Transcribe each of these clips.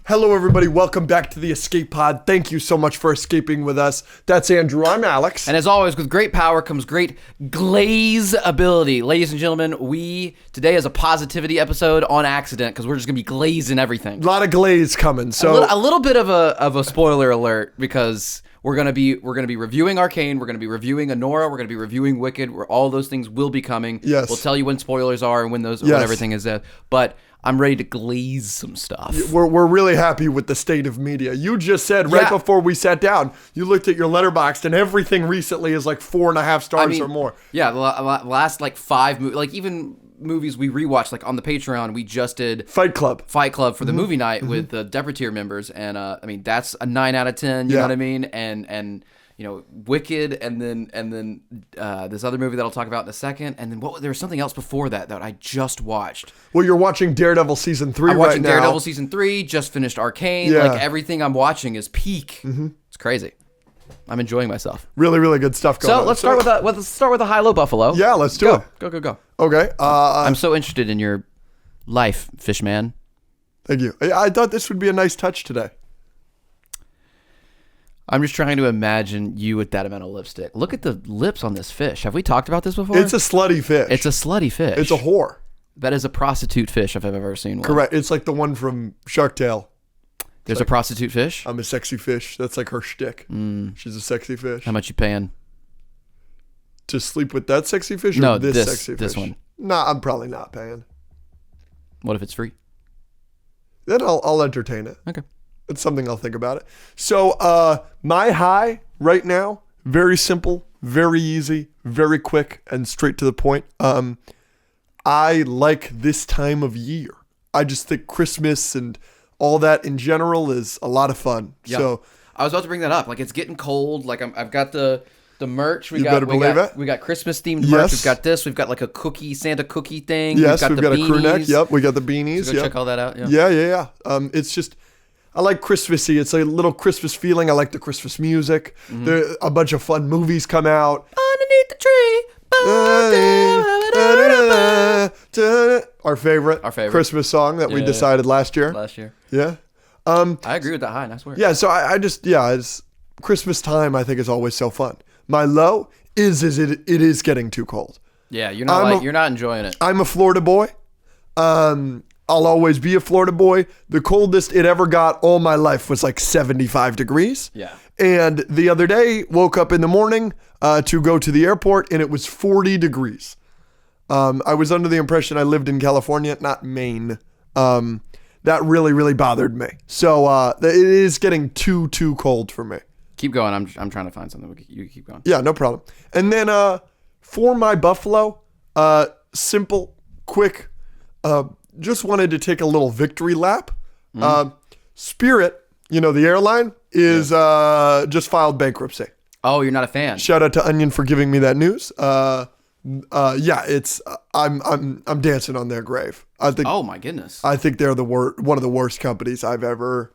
Hello, everybody. Welcome back to the Escape Pod. Thank you so much for escaping with us. That's Andrew. I'm Alex. And as always, with great power comes great glaze ability. Ladies and gentlemen, today is a positivity episode on accident because we're just going to be glazing everything. A lot of glaze coming. So a little bit of a spoiler alert because we're gonna be reviewing Arcane. We're gonna be reviewing Anora. We're gonna be reviewing Wicked. All those things will be coming. Yes. We'll tell you when spoilers are and when when everything is there. But I'm ready to glaze some stuff. We're really happy with the state of media. You just said right before we sat down, you looked at your letterboxd and everything recently is like 4.5 stars or more. Yeah, the last like 5 movies, even movies we rewatched, like on the Patreon, we just did Fight Club for the movie night with the Deborah tier members, and I mean that's a 9 out of 10. You know what I mean? And you know, Wicked, and then this other movie that I'll talk about in a second, and then there was something else before that I just watched. Well, you're watching Daredevil season 3 I'm right watching now. Daredevil season 3. Just finished Arcane. Yeah. Like everything I'm watching is peak. It's crazy. I'm enjoying myself. Really, really good stuff going on. So let's start with a high-low Buffalo. Yeah, let's do it. Go. Okay. I'm so interested in your life, Fishman. Thank you. I thought this would be a nice touch today. I'm just trying to imagine you with that amount of lipstick. Look at the lips on this fish. Have we talked about this before? It's a slutty fish. It's a slutty fish. It's a whore. That is a prostitute fish if I've ever seen one. Correct. It's like the one from Shark Tale. There's a prostitute fish? I'm a sexy fish. That's like her shtick. She's a sexy fish. How much you paying? To sleep with that sexy fish or No, this sexy fish? this one. Nah, I'm probably not paying. What if it's free? Then I'll entertain it. Okay. It's something I'll think about it. So my high right now, very simple, very easy, very quick, and straight to the point. I like this time of year. I just think Christmas and all that in general is a lot of fun. Yeah. So I was about to bring that up. Like it's getting cold. Like I've got the merch. We better believe it. We got Christmas themed merch. We've got this. We've got like a Santa cookie thing. Yes, we've got a crew neck. beanies. Yep, we got the beanies. So go yep. check all that out. Yeah. It's just, I like Christmassy. It's a little Christmas feeling. I like the Christmas music. There a bunch of fun movies come out. Underneath the tree. Our favorite Christmas song that we decided last year. Yeah. I agree with that high. Nice work. Yeah. So I just, it's Christmas time. I think is always so fun. My low is it is getting too cold. Yeah. You're not enjoying it. I'm a Florida boy. I'll always be a Florida boy. The coldest it ever got all my life was like 75 degrees. Yeah. And the other day, woke up in the morning to go to the airport, and it was 40 degrees. I was under the impression I lived in California, not Maine. That really, really bothered me. So it is getting too cold for me. Keep going. I'm trying to find something. You keep going. Yeah, no problem. And then for my Buffalo, simple, quick, just wanted to take a little victory lap. Spirit, the airline, is just filed bankruptcy. Oh, you're not a fan. Shout out to Onion for giving me that news. It's I'm dancing on their grave. I think. Oh my goodness. I think they're one of the worst companies I've ever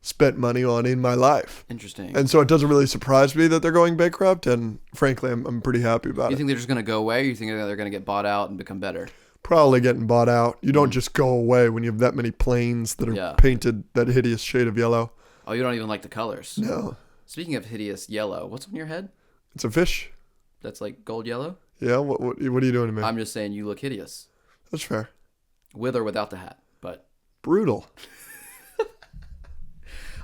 spent money on in my life. Interesting. And so it doesn't really surprise me that they're going bankrupt. And frankly, I'm pretty happy about it. You think they're just going to go away? Or you think they're going to get bought out and become better? Probably getting bought out. You don't just go away when you have that many planes that are painted that hideous shade of yellow. Oh, you don't even like the colors? No. Speaking of hideous yellow, what's on your head? It's a fish. That's like gold yellow? Yeah, what are you doing to me? I'm just saying you look hideous. That's fair. With or without the hat, but... Brutal.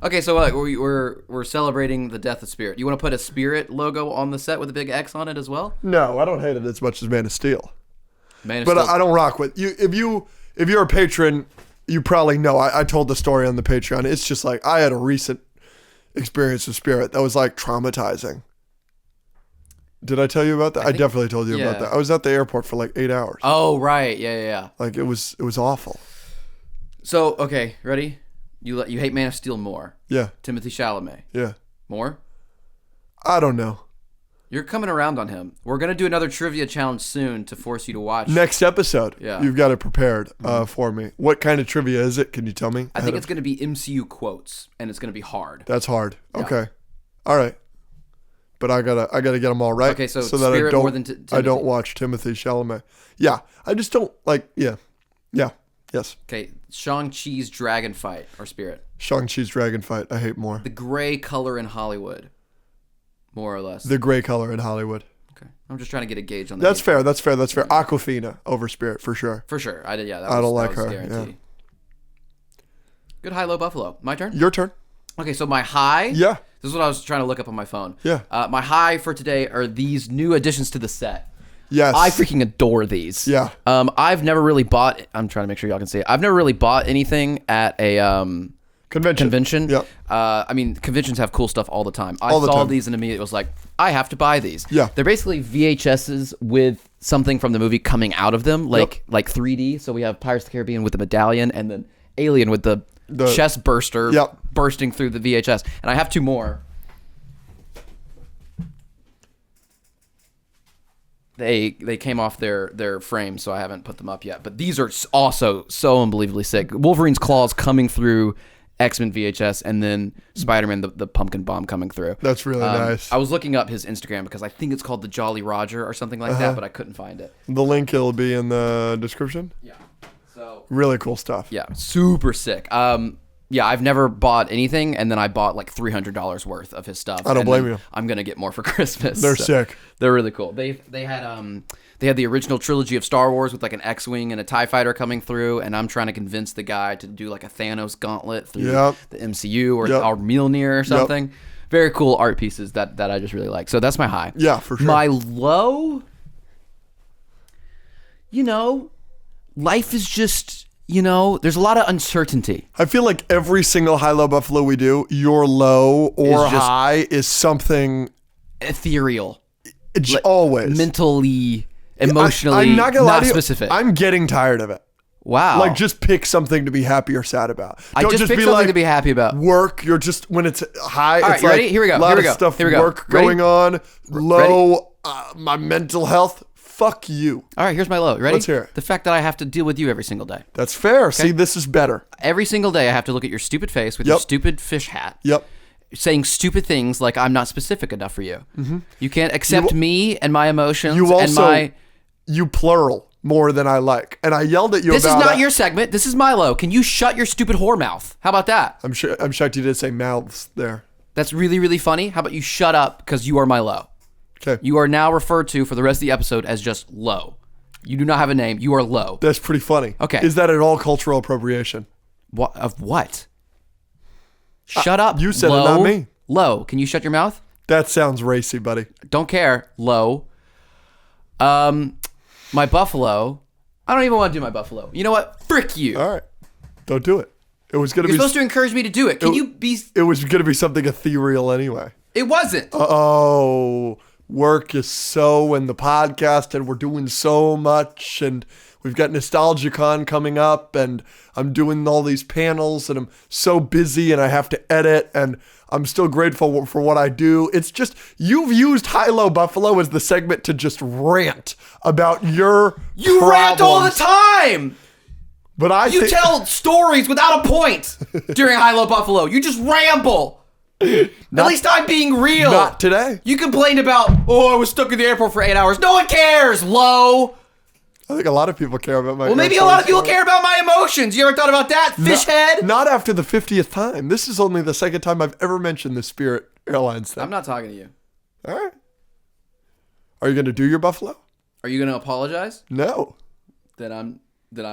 Okay, so we're celebrating the death of Spirit. You want to put a Spirit logo on the set with a big X on it as well? No, I don't hate it as much as Man of Steel. But I don't rock with you. If you're a patron, you probably know. I told the story on the Patreon. It's just like I had a recent experience with Spirit that was like traumatizing. Did I tell you about that? I definitely told you about that. I was at the airport for like 8 hours. Oh right, yeah. Like it was awful. So okay, ready? You hate Man of Steel more. Yeah. Timothy Chalamet. Yeah. More? I don't know. You're coming around on him. We're going to do another trivia challenge soon to force you to watch. Next episode. Yeah. You've got it prepared for me. What kind of trivia is it? Can you tell me? I think it's going to be MCU quotes, and it's going to be hard. That's hard. Yeah. Okay. All right. But I gotta get them all right. Okay, so that Spirit I don't, more than Timothy. I don't watch Timothy Chalamet. Yeah. I just don't like, yeah. Yes. Okay, Shang-Chi's dragon fight or spirit. Shang-Chi's dragon fight. I hate more. The gray color in Hollywood, more or less. The gray color in Hollywood. Okay, I'm just trying to get a gauge on that. That's fair. That's fair. That's fair. Aquafina over Spirit for sure. For sure. I did. Yeah, I don't like that was her. guarantee. Yeah. Good high, low buffalo. My turn? Your turn. Okay, so my high. Yeah. This is what I was trying to look up on my phone. Yeah. My high for today are these new additions to the set. Yes. I freaking adore these. Yeah. I've never really bought. I'm trying to make sure y'all can see it. I've never really bought anything at a convention. Yep. I mean, conventions have cool stuff all the time. I All the saw time. these and immediately was like, I have to buy these. Yeah. They're basically VHSs with something from the movie coming out of them, like 3D. So we have Pirates of the Caribbean with the medallion, and then Alien with the chest burster bursting through the VHS. And I have two more. They came off their frame, so I haven't put them up yet. But these are also so unbelievably sick. Wolverine's claws coming through X-Men VHS, and then Spider-Man, the pumpkin bomb coming through. That's really nice. I was looking up his Instagram because I think it's called the Jolly Roger or something like that, but I couldn't find it. The link will be in the description. Yeah. So Really cool stuff. yeah, super sick. Yeah, I've never bought anything, and then I bought like $300 worth of his stuff. I don't blame you. I'm gonna get more for Christmas. They're sick. They're really cool. They had the original trilogy of Star Wars with like an X-wing and a TIE fighter coming through, and I'm trying to convince the guy to do like a Thanos gauntlet through the MCU or Mjolnir or something. Very cool art pieces that I just really like. So that's my high. Yeah, for sure. My low, life is just, there's a lot of uncertainty. I feel like every single high-low buffalo we do, your low or Is just- high is something. Ethereal. It's always Mentally, emotionally, I'm not gonna lie to you, specific. I'm getting tired of it. Wow. Like, just pick something to be happy or sad about. I Don't just picked be something like, to be happy about. Work, you're just, when it's high, All right, it's you like ready? Here we go. a lot Here we of go. stuff, Here we go. work Ready? going on. Low, my mental health, fuck you. All right, here's my low. You ready? Let's hear it. The fact that I have to deal with you every single day. That's fair. See, this is better. Every single day I have to look at your stupid face with your stupid fish hat. Yep. Saying stupid things like I'm not specific enough for you. Mm-hmm. You can't accept me and my emotions and my... You plural more than I like. And I yelled at you This about is not your segment. This is my low. Can you shut your stupid whore mouth? How about that? I'm shocked you didn't say mouths there. That's really, really funny. How about you shut up because you are my low? Okay. You are now referred to for the rest of the episode as just low. You do not have a name. You are low. That's pretty funny. Okay. Is that at all cultural appropriation? What of what? Shut up. You said low, it, not me. Low. Can you shut your mouth? That sounds racy, buddy. Don't care. Low. My buffalo. I don't even want to do my buffalo. You know what? Frick you. All right. Don't do it. It was going to You're be supposed to encourage me to do it. Can you be... It was going to be something ethereal anyway. It wasn't. Oh, work is so in the podcast and we're doing so much and we've got NostalgiaCon coming up and I'm doing all these panels and I'm so busy and I have to edit and I'm still grateful for what I do. It's just, you've used High-Low Buffalo as the segment to just rant about your You rant all the problems. time. But You tell stories without a point during High-Low Buffalo. You just ramble. At least I'm being real. Not today. You complained about, I was stuck in the airport for 8 hours. No one cares, low. I think a lot of people care about my... Well, maybe a lot of people care about my emotions. You ever thought about that, fish head? Not after the 50th time. This is only the second time I've ever mentioned the Spirit Airlines thing. I'm not talking to you. All right. Are you going to do your Buffalo? Are you going to apologize? No. Then I'm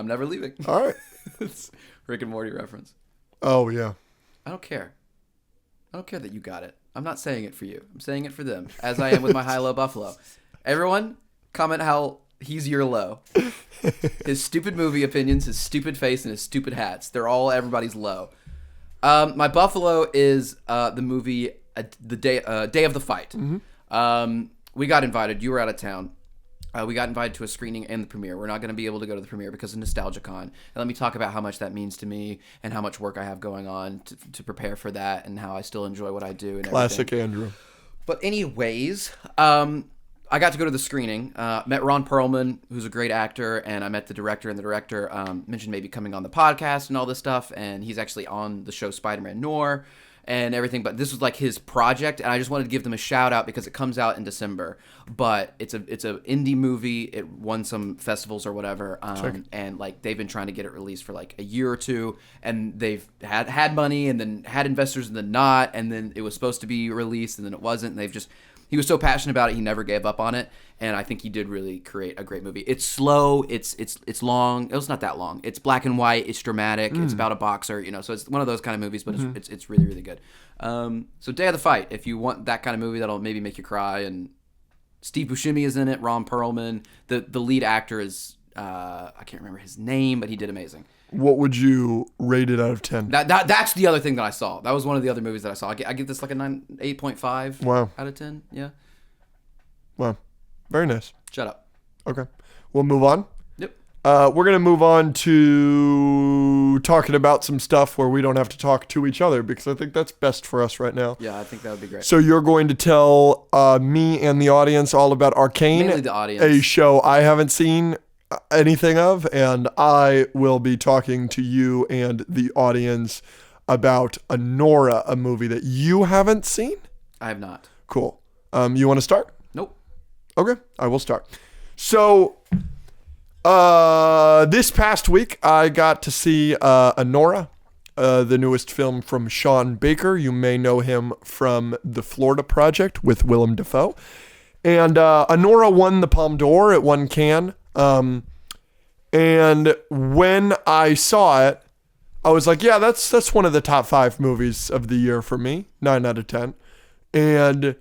never leaving. All right. It's Rick and Morty reference. Oh, yeah. I don't care. I don't care that you got it. I'm not saying it for you. I'm saying it for them, as I am with my High-Low Buffalo. Everyone, comment how he's your low. His stupid movie opinions, his stupid face, and his stupid hats. They're all everybody's low. My Buffalo is the movie The Day of the Fight. Mm-hmm. We got invited. You were out of town. We got invited to a screening and the premiere. We're not going to be able to go to the premiere because of NostalgiaCon. And let me talk about how much that means to me and how much work I have going on to prepare for that and how I still enjoy what I do. And Classic everything. Andrew. But anyways, I got to go to the screening. Met Ron Perlman, who's a great actor, and I met the director. And the director mentioned maybe coming on the podcast and all this stuff. And he's actually on the show Spider-Man Noir. and everything, but this was like his project, and I just wanted to give them a shout out because it comes out in December. But it's a indie movie. It won some festivals or whatever, and like they've been trying to get it released for like a year or two, and they've had money, and then had investors, and then not, and then it was supposed to be released, and then it wasn't. And he was so passionate about it, he never gave up on it, and I think he did really create a great movie. It's slow, it's long. It's not that long. It's black and white. It's dramatic. It's about a boxer, so it's one of those kind of movies, but it's really, really good. So Day of the Fight, if you want that kind of movie that'll maybe make you cry, and Steve Buscemi is in it, Ron Perlman. The lead actor is I can't remember his name, but he did amazing. What would you rate it out of 10? That's the other thing that I saw. That was one of the other movies that I saw. I give this like a 8.5 Wow. out of 10. Yeah. Wow. Very nice. Shut up. Okay. We'll move on. Yep. We're going to move on to talking about some stuff where we don't have to talk to each other, because I think that's best for us right now. Yeah, I think that would be great. So you're going to tell me and the audience all about Arcane, Mainly the audience. a show I haven't seen anything of, and I will be talking to you and the audience about Anora, a movie that you haven't seen. I have not. Cool. You want to start? Nope. Okay, I will start. So, this past week, I got to see Anora, the newest film from Sean Baker. You may know him from The Florida Project with Willem Dafoe. And Anora won the Palme d'Or. It won Cannes. And when I saw it, I was like, yeah, that's one of the top 5 movies of the year for me, 9 out of 10. And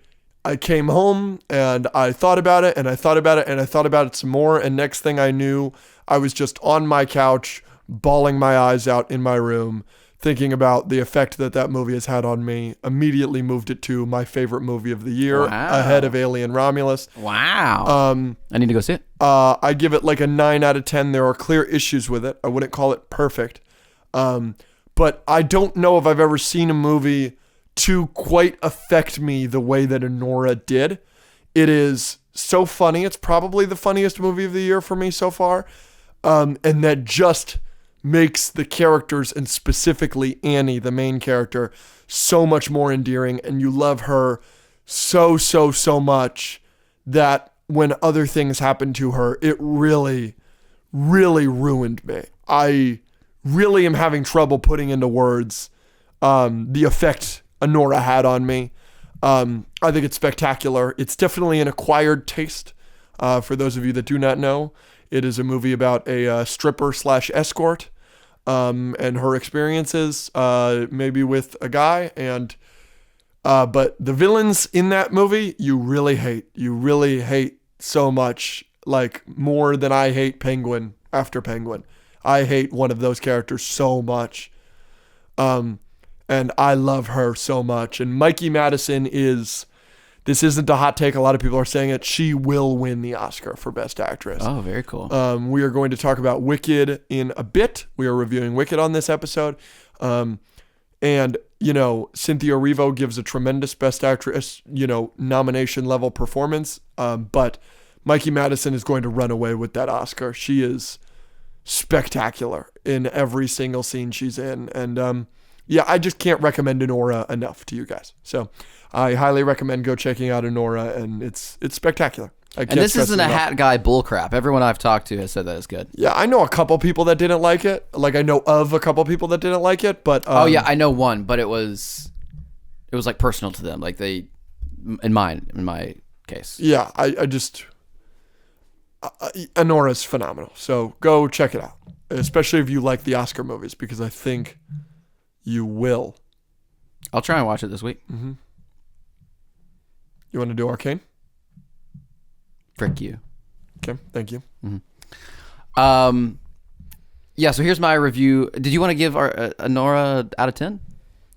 I came home and I thought about it, and I thought about it, and I thought about it some more. And next thing I knew, I was just on my couch, bawling my eyes out in my room, thinking about the effect that movie has had on me. Immediately moved it to my favorite movie of the year, ahead of Alien Romulus. Wow. I need to go see it. I give it like a 9 out of 10. There are clear issues with it. I wouldn't call it perfect. But I don't know if I've ever seen a movie to quite affect me the way that Anora did. It is so funny. It's probably the funniest movie of the year for me so far. And that just makes the characters, and specifically Annie, the main character, so much more endearing, and you love her so much that when other things happen to her, it really, really ruined me. I really am having trouble putting into words the effect Anora had on me. I think it's spectacular. It's definitely an acquired taste. For those of you that do not know, it is a movie about a stripper/escort and her experiences, maybe with a guy. And but the villains in that movie, you really hate so much, like more than I hate Penguin after Penguin. I hate one of those characters so much. And I love her so much. And Mikey Madison this isn't a hot take. A lot of people are saying it. She will win the Oscar for Best Actress. Oh, very cool. We are going to talk about Wicked in a bit. We are reviewing Wicked on this episode. And, Cynthia Erivo gives a tremendous Best Actress, nomination level performance. But Mikey Madison is going to run away with that Oscar. She is spectacular in every single scene she's in. And, I just can't recommend Anora enough to you guys. So I highly recommend go checking out Anora, and it's spectacular. And this isn't a hat guy bullcrap. Everyone I've talked to has said that it's good. Yeah, I know a couple people that didn't like it. Like, I know of a couple people that didn't like it, but I know one, but it was like personal to them. Like in my case. Yeah, I just Anora's phenomenal. So go check it out, especially if you like the Oscar movies, because I think you will. I'll try and watch it this week. Mm-hmm. You want to do Arcane? Frick you. Okay, thank you. Mm-hmm. So here's my review. Did you want to give Anora out of 10?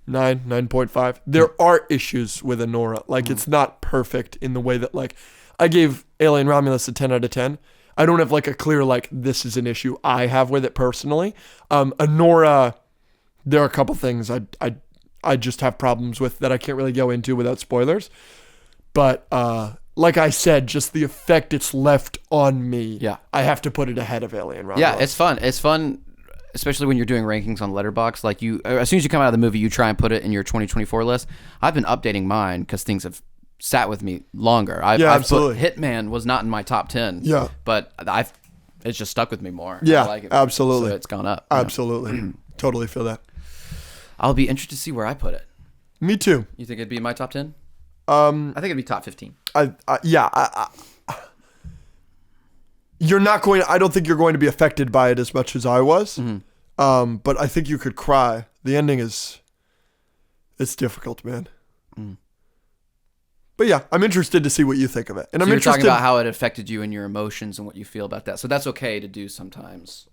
9.5. There are issues with Anora. Like, it's not perfect in the way that, like, I gave Alien Romulus a 10 out of 10. I don't have, like, a clear, like, this is an issue I have with it personally. Anora, there are a couple things I just have problems with that I can't really go into without spoilers. But like I said, just the effect it's left on me. Yeah, I have to put it ahead of Alien Romulus. Yeah, it's fun. It's fun. especially when you're doing rankings on Letterboxd, like as soon as you come out of the movie, you try and put it in your 2024 list. I've been updating mine because things have sat with me longer. Absolutely. Hitman was not in my top 10. Yeah. But it's just stuck with me more. Yeah, I like it. absolutely. So it's gone up. Absolutely. Totally feel that. I'll be interested to see where I put it. Me too. You think it'd be in my top 10? I think it'd be top 15. You're not going. I don't think you're going to be affected by it as much as I was. Mm-hmm. But I think you could cry. The ending it's difficult, man. But yeah, I'm interested to see what you think of it. And so I'm you're interested talking about how it affected you and your emotions and what you feel about that. So that's okay to do sometimes.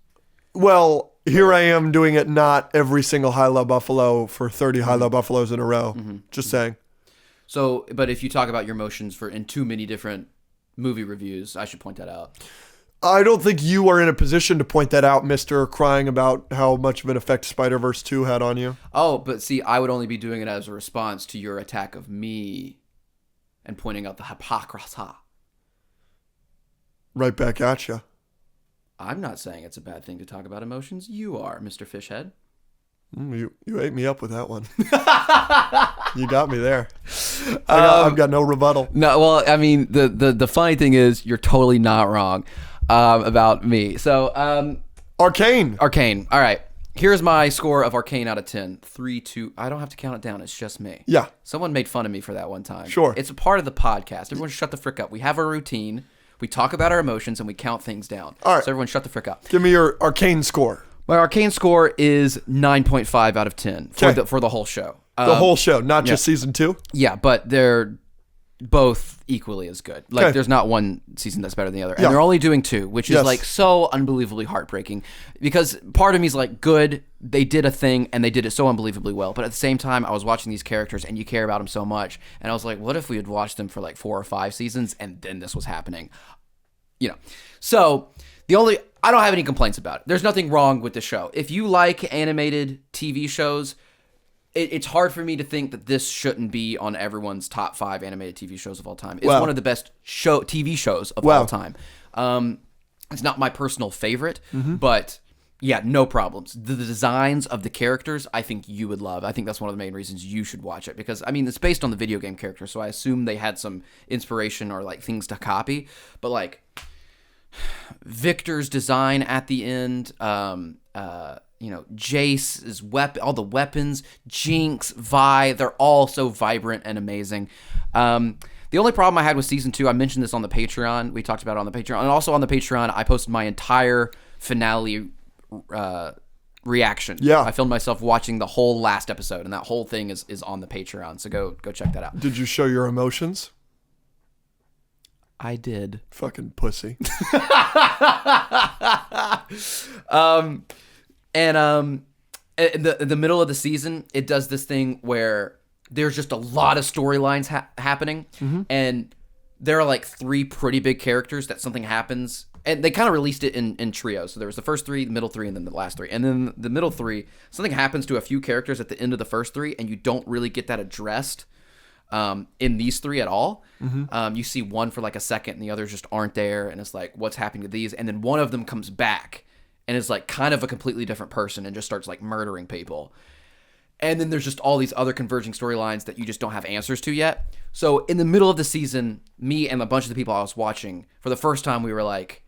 Well, here I am doing it not every single High Low Buffalo for 30 High Low Buffaloes in a row. Just saying. So, but if you talk about your emotions in too many different movie reviews, I should point that out. I don't think you are in a position to point that out, Mr. Crying about how much of an effect Spider-Verse 2 had on you. Oh, but see, I would only be doing it as a response to your attack of me and pointing out the hypocrisy. Right back at you. I'm not saying it's a bad thing to talk about emotions. You are, Mr. Fishhead. You ate me up with that one. You got me there. I've got no rebuttal. No, well, I mean, the funny thing is you're totally not wrong about me. So, Arcane. All right. Here's my score of Arcane out of 10. 3, 2. I don't have to count it down. It's just me. Yeah. Someone made fun of me for that one time. Sure. It's a part of the podcast. Everyone shut the frick up. We have a routine. We talk about our emotions and we count things down. All right. So everyone shut the frick up. Give me your Arcane score. My Arcane score is 9.5 out of 10 for the whole show. The whole show, not just season 2? Yeah, but they're both equally as good. Like, there's not one season that's better than the other. And they're only doing 2, which is, like, so unbelievably heartbreaking. Because part of me is like, good, they did a thing, and they did it so unbelievably well. But at the same time, I was watching these characters, and you care about them so much. And I was like, what if we had watched them for, like, 4 or 5 seasons, and then this was happening? You know. So, I don't have any complaints about it. There's nothing wrong with the show. If you like animated TV shows, it's hard for me to think that this shouldn't be on everyone's top 5 animated TV shows of all time. It's one of the best TV shows of all time. It's not my personal favorite, but yeah, no problems. The designs of the characters, I think you would love. I think that's one of the main reasons you should watch it, because I mean, it's based on the video game characters, so I assume they had some inspiration or like things to copy. But like Victor's design at the end, Jace's weapon, all the weapons, Jinx, Vi, they're all so vibrant and amazing. The only problem I had with season 2, I mentioned this on the Patreon. We talked about it on the Patreon, and also on the Patreon, I posted my entire finale reaction. Yeah, I filmed myself watching the whole last episode, and that whole thing is on the Patreon. So go check that out. Did you show your emotions? I did. Fucking pussy. And in the middle of the season, it does this thing where there's just a lot of storylines happening, and there are like 3 pretty big characters that something happens, and they kind of released it in trios. So there was the first 3, the middle 3, and then the last 3. And then the middle 3, something happens to a few characters at the end of the first 3, and you don't really get that addressed in these 3 at all. You see one for like a second, and the others just aren't there, and it's like, what's happening to these? And then one of them comes back and is like kind of a completely different person and just starts like murdering people. And then there's just all these other converging storylines that you just don't have answers to yet. So in the middle of the season, me and a bunch of the people I was watching, for the first time, we were like,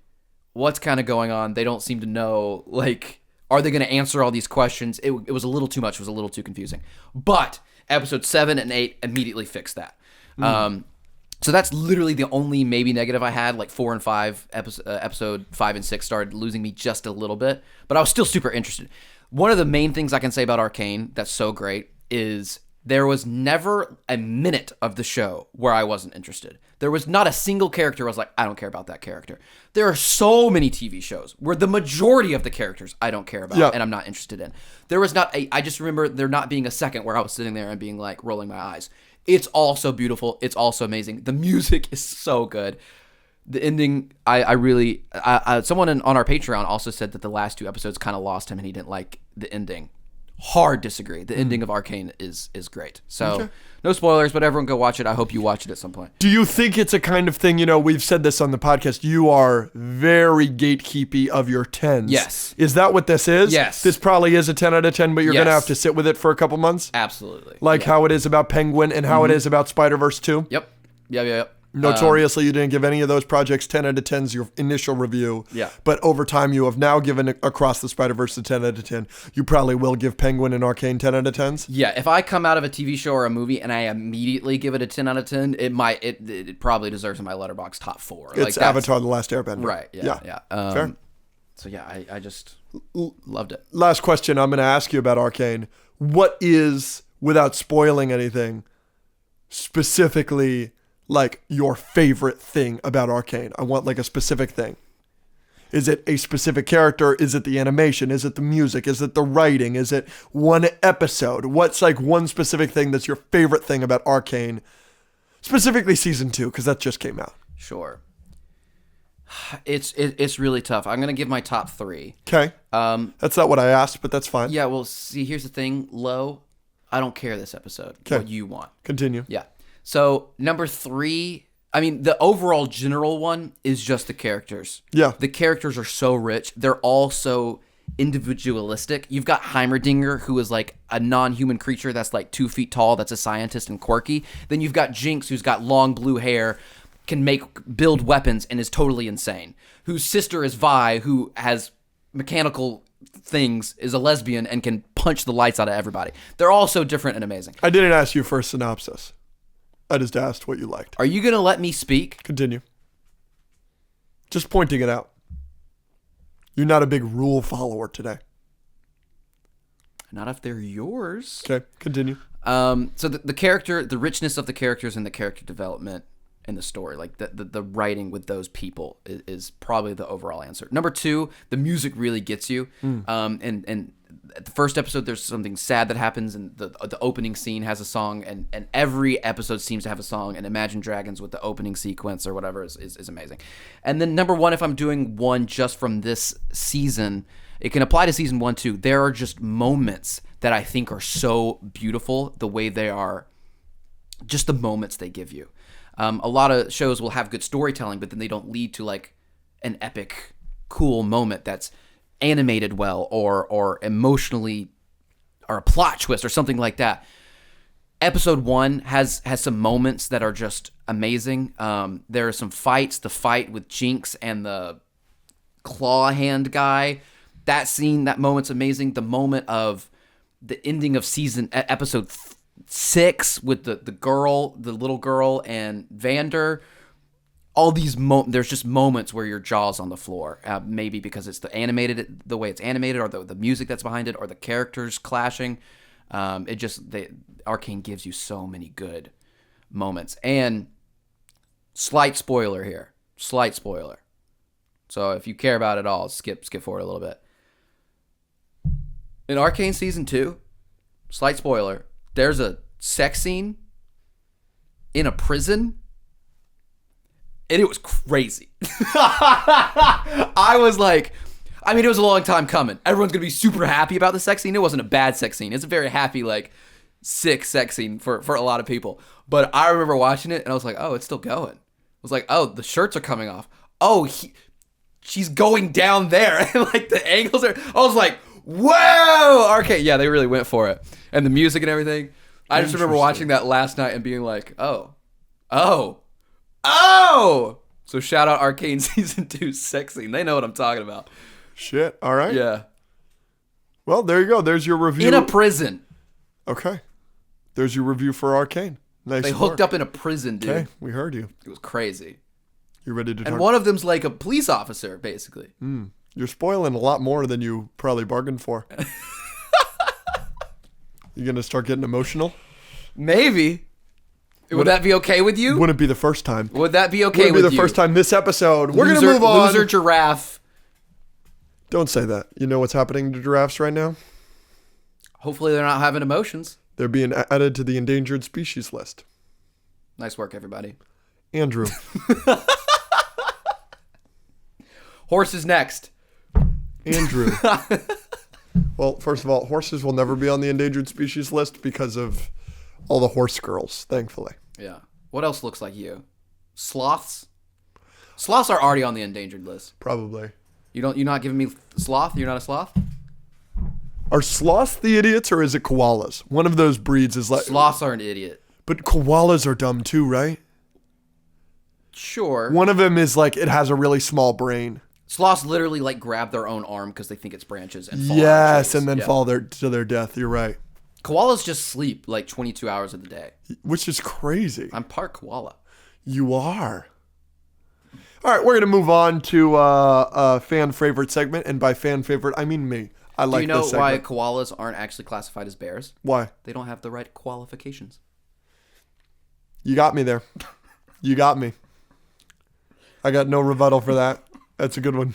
what's kind of going on? They don't seem to know, like, are they going to answer all these questions? It was a little too much. It was a little too confusing. But episode 7 and 8 immediately fixed that. So that's literally the only maybe negative I had. Like 4 and 5, episode 5 and 6 started losing me just a little bit, but I was still super interested. One of the main things I can say about Arcane that's so great is there was never a minute of the show where I wasn't interested. There was not a single character where I was like, I don't care about that character. There are so many TV shows where the majority of the characters I don't care about and I'm not interested in. There was not I just remember there not being a second where I was sitting there and being like rolling my eyes. It's all so beautiful. It's all so amazing. The music is so good. The ending, I really... someone on our Patreon also said that the last 2 episodes kind of lost him and he didn't like the ending. hard disagree. The ending of Arcane is great. So no spoilers, but everyone go watch it. I hope you watch it at some point. Do you think it's a kind of thing, we've said this on the podcast, you are very gatekeepy of your 10s. Yes. Is that what this is? Yes. This probably is a 10 out of 10, but you're going to have to sit with it for a couple months? Absolutely. Like how it is about Penguin and how it is about Spider-Verse 2? Yep. Notoriously, you didn't give any of those projects 10 out of 10s your initial review. Yeah. But over time, you have now given Across the Spider-Verse a 10 out of 10. You probably will give Penguin and Arcane 10 out of 10s? Yeah, if I come out of a TV show or a movie and I immediately give it a 10 out of 10, it probably deserves in my Letterboxd top 4. It's Avatar: The Last Airbender. Right, yeah. Fair. So yeah, I just loved it. Last question I'm going to ask you about Arcane. What is, without spoiling anything, specifically like your favorite thing about Arcane? I want like a specific thing. Is it a specific character? Is it the animation? Is it the music? Is it the writing? Is it one episode? What's like one specific thing that's your favorite thing about Arcane? Specifically season 2, because that just came out. Sure. It's really tough. I'm gonna give my top 3. Okay. That's not what I asked, but that's fine. Yeah. Well, see, here's the thing, Lo. I don't care this episode. What you want? Continue. Yeah. So number 3. I mean, the overall general one is just the characters. Yeah. The characters are so rich. They're all so individualistic. You've got Heimerdinger, who is like a non-human creature that's like 2 feet tall, that's a scientist and quirky. Then you've got Jinx, who's got long blue hair, can build weapons and is totally insane. Whose sister is Vi, who has mechanical things, is a lesbian and can punch the lights out of everybody. They're all so different and amazing. I didn't ask you for a synopsis. I just asked what you liked. Are you going to let me speak? Continue. Just pointing it out. You're not a big rule follower today. Not if they're yours. Okay, continue. So the character, the richness of the characters and the character development in the story, like the writing with those people is probably the overall answer. Number 2, the music really gets you. And at the first episode, there's something sad that happens, and the opening scene has a song, and every episode seems to have a song. And Imagine Dragons with the opening sequence or whatever is amazing. And then number 1, if I'm doing one just from this season, it can apply to season 1 too. There are just moments that I think are so beautiful, the way they are, just the moments they give you. A lot of shows will have good storytelling, but then they don't lead to like an epic, cool moment that's animated well or emotionally, or a plot twist or something like that. Episode 1 has some moments that are just amazing. There are some fights. The fight with Jinx and the claw hand guy, that scene, that moment's amazing. The moment of the ending of episode 6 with the little girl and Vander. All these there's just moments where your jaw's on the floor. Maybe because it's the way it's animated, or the music that's behind it, or the characters clashing. Arcane gives you so many good moments. And slight spoiler here. Slight spoiler. So if you care about it all, skip forward a little bit. In Arcane season 2, slight spoiler, there's a sex scene in a prison. And it was crazy. I was like, it was a long time coming. Everyone's going to be super happy about the sex scene. It wasn't a bad sex scene. It's a very happy, like, sick sex scene for a lot of people. But I remember watching it, and I was like, oh, it's still going. I was like, oh, the shirts are coming off. Oh, she's going down there. And, like, the angles are... I was like, whoa! Okay, yeah, they really went for it. And the music and everything. I just remember watching that last night and being like, oh. So shout out Arcane season 2 sex scene. They know what I'm talking about. Shit. All right. Yeah. Well, there you go. There's your review. In a prison. Okay. There's your review for Arcane. Nice. They hooked up in a prison, dude. Okay, we heard you. It was crazy. You ready to? And one of them's like a police officer, basically. You're spoiling a lot more than you probably bargained for. You gonna start getting emotional? Maybe. Would that be okay with you? Wouldn't be the first time. Would that be okay with you? Wouldn't be the first time this episode. We're going to move on. Loser giraffe. Don't say that. You know what's happening to giraffes right now? Hopefully they're not having emotions. They're being added to the endangered species list. Nice work, everybody. Andrew. Horse is next. Andrew. Well, first of all, horses will never be on the endangered species list because of all the horse girls, thankfully. Yeah. What else looks like you? Sloths? Sloths are already on the endangered list. Probably. You're not giving me sloth? You're not a sloth? Are sloths the idiots or is it koalas? One of those breeds is like... Sloths are an idiot. But koalas are dumb too, right? Sure. One of them is like, it has a really small brain. Sloths literally like grab their own arm because they think it's branches and fall out of Yes, trees. and then fall to their death. You're right. Koalas just sleep like 22 hours of the day. Which is crazy. I'm part koala. You are. All right, we're going to move on to a fan favorite segment. And by fan favorite, I mean me. I like this segment. Do you know why koalas aren't actually classified as bears? Why? They don't have the right qualifications. You got me there. You got me. I got no rebuttal for that. That's a good one.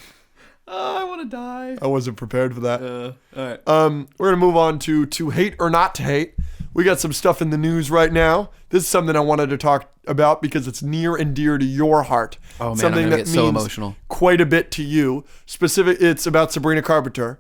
I want to die. I wasn't prepared for that. All right. We're going to move on to hate or not to hate. We got some stuff in the news right now. This is something I wanted to talk about because it's near and dear to your heart. Oh man, something I'm gonna that get so means emotional. Quite a bit to you. It's about Sabrina Carpenter.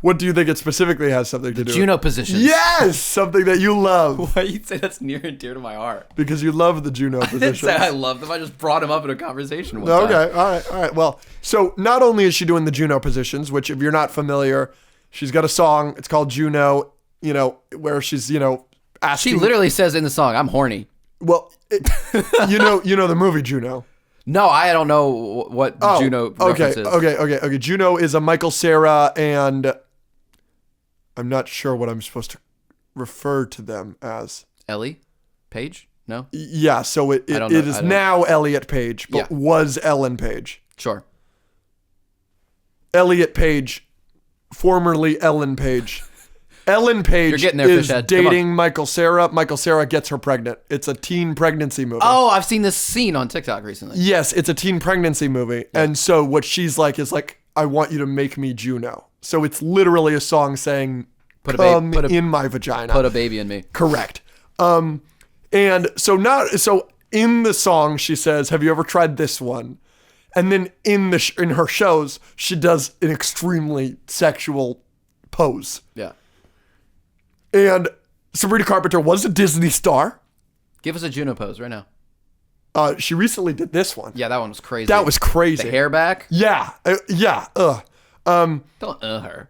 What do you think it specifically has something to do Juno with? positions. Yes, something that you love. Why you say that's near and dear to my heart? Because you love the Juno I didn't positions. say I love them. I just brought them up in a conversation one Okay, time. all right. Well, so not only is she doing the Juno positions, which if you're not familiar, she's got a song. It's called Juno. Where she's asking. She literally says in the song, "I'm horny." Well, you know the movie Juno. No, I don't know what Juno reference is. Okay. Juno is a Michael Cera, and I'm not sure what I'm supposed to refer to them as. Ellie Page? No. Yeah, so it is now Elliot Page, but was Ellen Page. Sure. Elliot Page, formerly Ellen Page. Ellen Page You're getting there, is Fishhead. dating Michael Cera. Michael Cera gets her pregnant. It's a teen pregnancy movie. Oh, I've seen this scene on TikTok recently. Yes, it's a teen pregnancy movie. Yeah. And so what she's like is like, I want you to make me Juno. So it's literally a song saying, come in my vagina. Put a baby in me. Correct. And so in the song, she says, have you ever tried this one? And then in her shows, she does an extremely sexual pose. Yeah. And Sabrina Carpenter was a Disney star. Give us a Juno pose right now. She recently did this one. Yeah, that one was crazy. That was crazy. The hair back? Yeah. Don't her.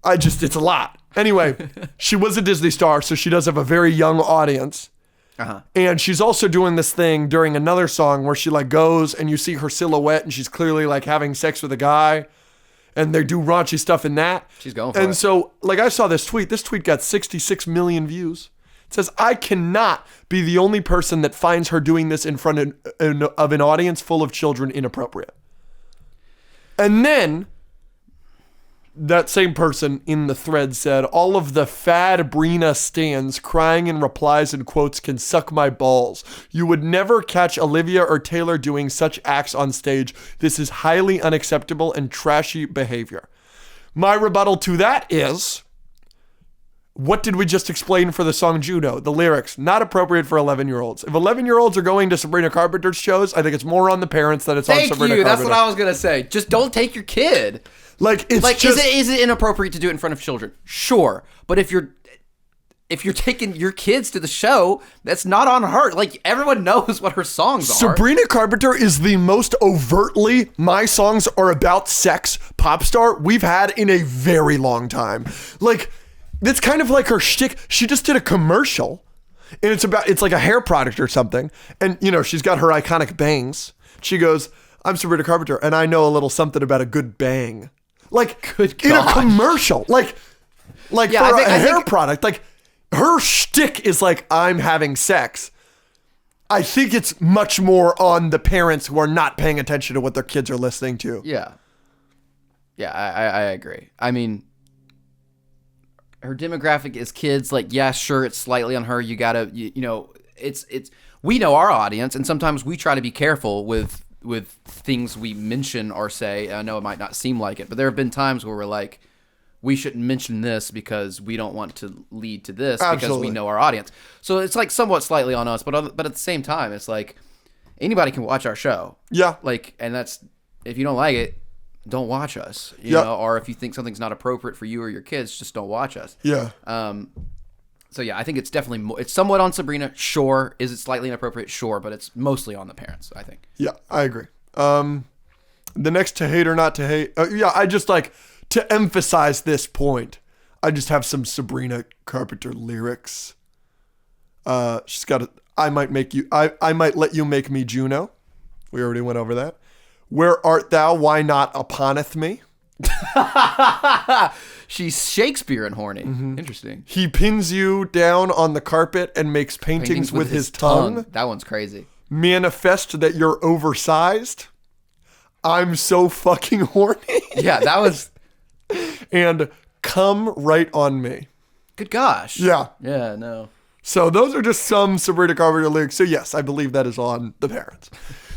It's a lot. Anyway, she was a Disney star, so she does have a very young audience. Uh-huh. And she's also doing this thing during another song where she like goes and you see her silhouette and she's clearly like having sex with a guy. And they do raunchy stuff in that. She's going for it. And so, like, I saw this tweet. This tweet got 66 million views. It says, I cannot be the only person that finds her doing this in front of an audience full of children inappropriate. And then that same person in the thread said, all of the fad Brina stans crying in replies and quotes can suck my balls. You would never catch Olivia or Taylor doing such acts on stage. This is highly unacceptable and trashy behavior. My rebuttal to that is, what did we just explain for the song Juno? The lyrics, not appropriate for 11-year-olds. If 11-year-olds are going to Sabrina Carpenter's shows, I think it's more on the parents than it's on Sabrina Carpenter. That's what I was going to say. Just don't take your kid. Is it inappropriate to do it in front of children? Sure. But if you're taking your kids to the show, that's not on her. Like, everyone knows what her songs are. Sabrina Carpenter is the most overtly my songs are about sex pop star we've had in a very long time. Like, it's kind of like her shtick. She just did a commercial and it's like a hair product or something. And she's got her iconic bangs. She goes, I'm Sabrina Carpenter and I know a little something about a good bang. Like, good in God. a commercial, like for a hair product, like her shtick is like, I'm having sex. I think it's much more on the parents who are not paying attention to what their kids are listening to. Yeah. Yeah, I agree. I mean, her demographic is kids. Like, yeah, sure, it's slightly on her. You gotta, it's we know our audience, and sometimes we try to be careful with things we mention or say. I know it might not seem like it, but there have been times where we're like, we shouldn't mention this because we don't want to lead to this. Absolutely. Because we know our audience. So it's like somewhat slightly on us, but at the same time, it's like anybody can watch our show. Yeah. Like, and that's, if you don't like it, don't watch us. You Yep. know, or if you think something's not appropriate for you or your kids, just don't watch us. Yeah. So yeah, I think it's definitely it's somewhat on Sabrina. Sure, is it slightly inappropriate? Sure, but it's mostly on the parents. I think. Yeah, I agree. The next to hate or not to hate. I just like to emphasize this point. I just have some Sabrina Carpenter lyrics. She's got I might let you make me Juno. We already went over that. Where art thou? Why not uponeth me? She's Shakespeare and horny. Interesting. He pins you down on the carpet and makes paintings with his tongue. That one's crazy. Manifest that you're oversized. I'm so fucking horny. Yeah, that was. And come right on me. Good gosh. Yeah. Yeah, no. So those are just some Sabrina Carpenter lyrics. So yes, I believe that is on the parents.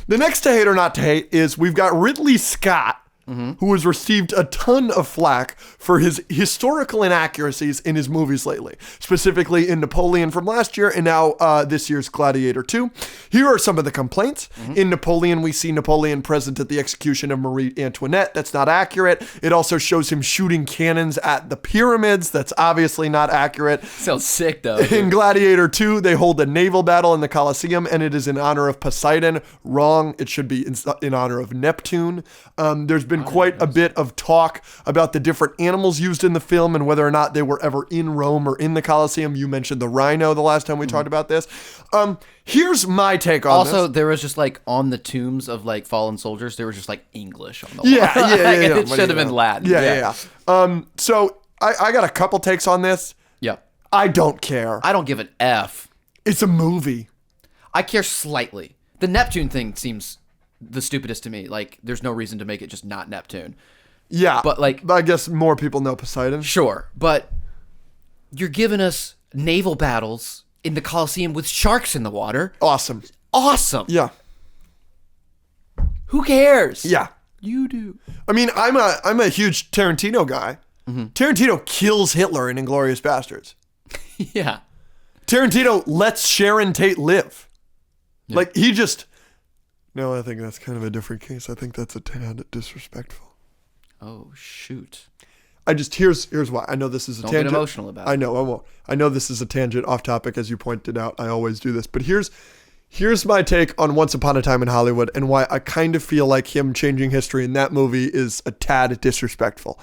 The next to hate or not to hate is we've got Ridley Scott, who has received a ton of flack for his historical inaccuracies in his movies lately, specifically in Napoleon from last year and now this year's Gladiator 2. Here are some of the complaints. In Napoleon, we see Napoleon present at the execution of Marie Antoinette. That's not accurate. It also shows him shooting cannons at the pyramids. That's obviously not accurate. Sounds sick, though. In Gladiator 2, they hold a naval battle in the Colosseum, and it is in honor of Poseidon. Wrong. It should be in honor of Neptune. There's been quite a bit of talk about the different animals used in the film and whether or not they were ever in Rome or in the Colosseum. You mentioned the rhino the last time we talked about this. Here's my take on this. Also, there was just like on the tombs of like fallen soldiers, there was just like English on the wall. Yeah. It should have been Latin. Yeah. So I got a couple takes on this. Yeah. I don't care. I don't give an F. It's a movie. I care slightly. The Neptune thing seems the stupidest to me. Like, there's no reason to make it just not Neptune. Yeah. But like, I guess more people know Poseidon. Sure. But you're giving us naval battles in the Colosseum with sharks in the water. Awesome. Yeah. Who cares? Yeah. You do. I mean, I'm a huge Tarantino guy. Tarantino kills Hitler in Inglourious Bastards. Yeah. Tarantino lets Sharon Tate live. Yeah. Like, he just... No, I think that's kind of a different case. I think that's a tad disrespectful. Oh, shoot. Here's why. I know this is a tangent. Don't get emotional about it. I know, I won't. I know this is a tangent off topic, as you pointed out. I always do this. But here's my take on Once Upon a Time in Hollywood and why I kind of feel like him changing history in that movie is a tad disrespectful.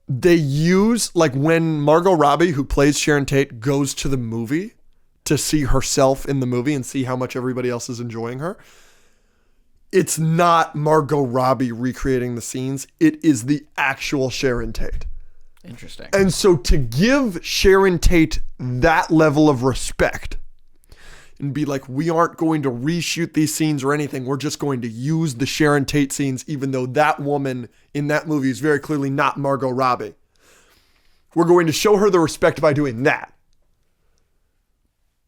They use, like, when Margot Robbie, who plays Sharon Tate, goes to the movie to see herself in the movie and see how much everybody else is enjoying her. It's not Margot Robbie recreating the scenes. It is the actual Sharon Tate. Interesting. And so to give Sharon Tate that level of respect and be like, we aren't going to reshoot these scenes or anything. We're just going to use the Sharon Tate scenes, even though that woman in that movie is very clearly not Margot Robbie. We're going to show her the respect by doing that.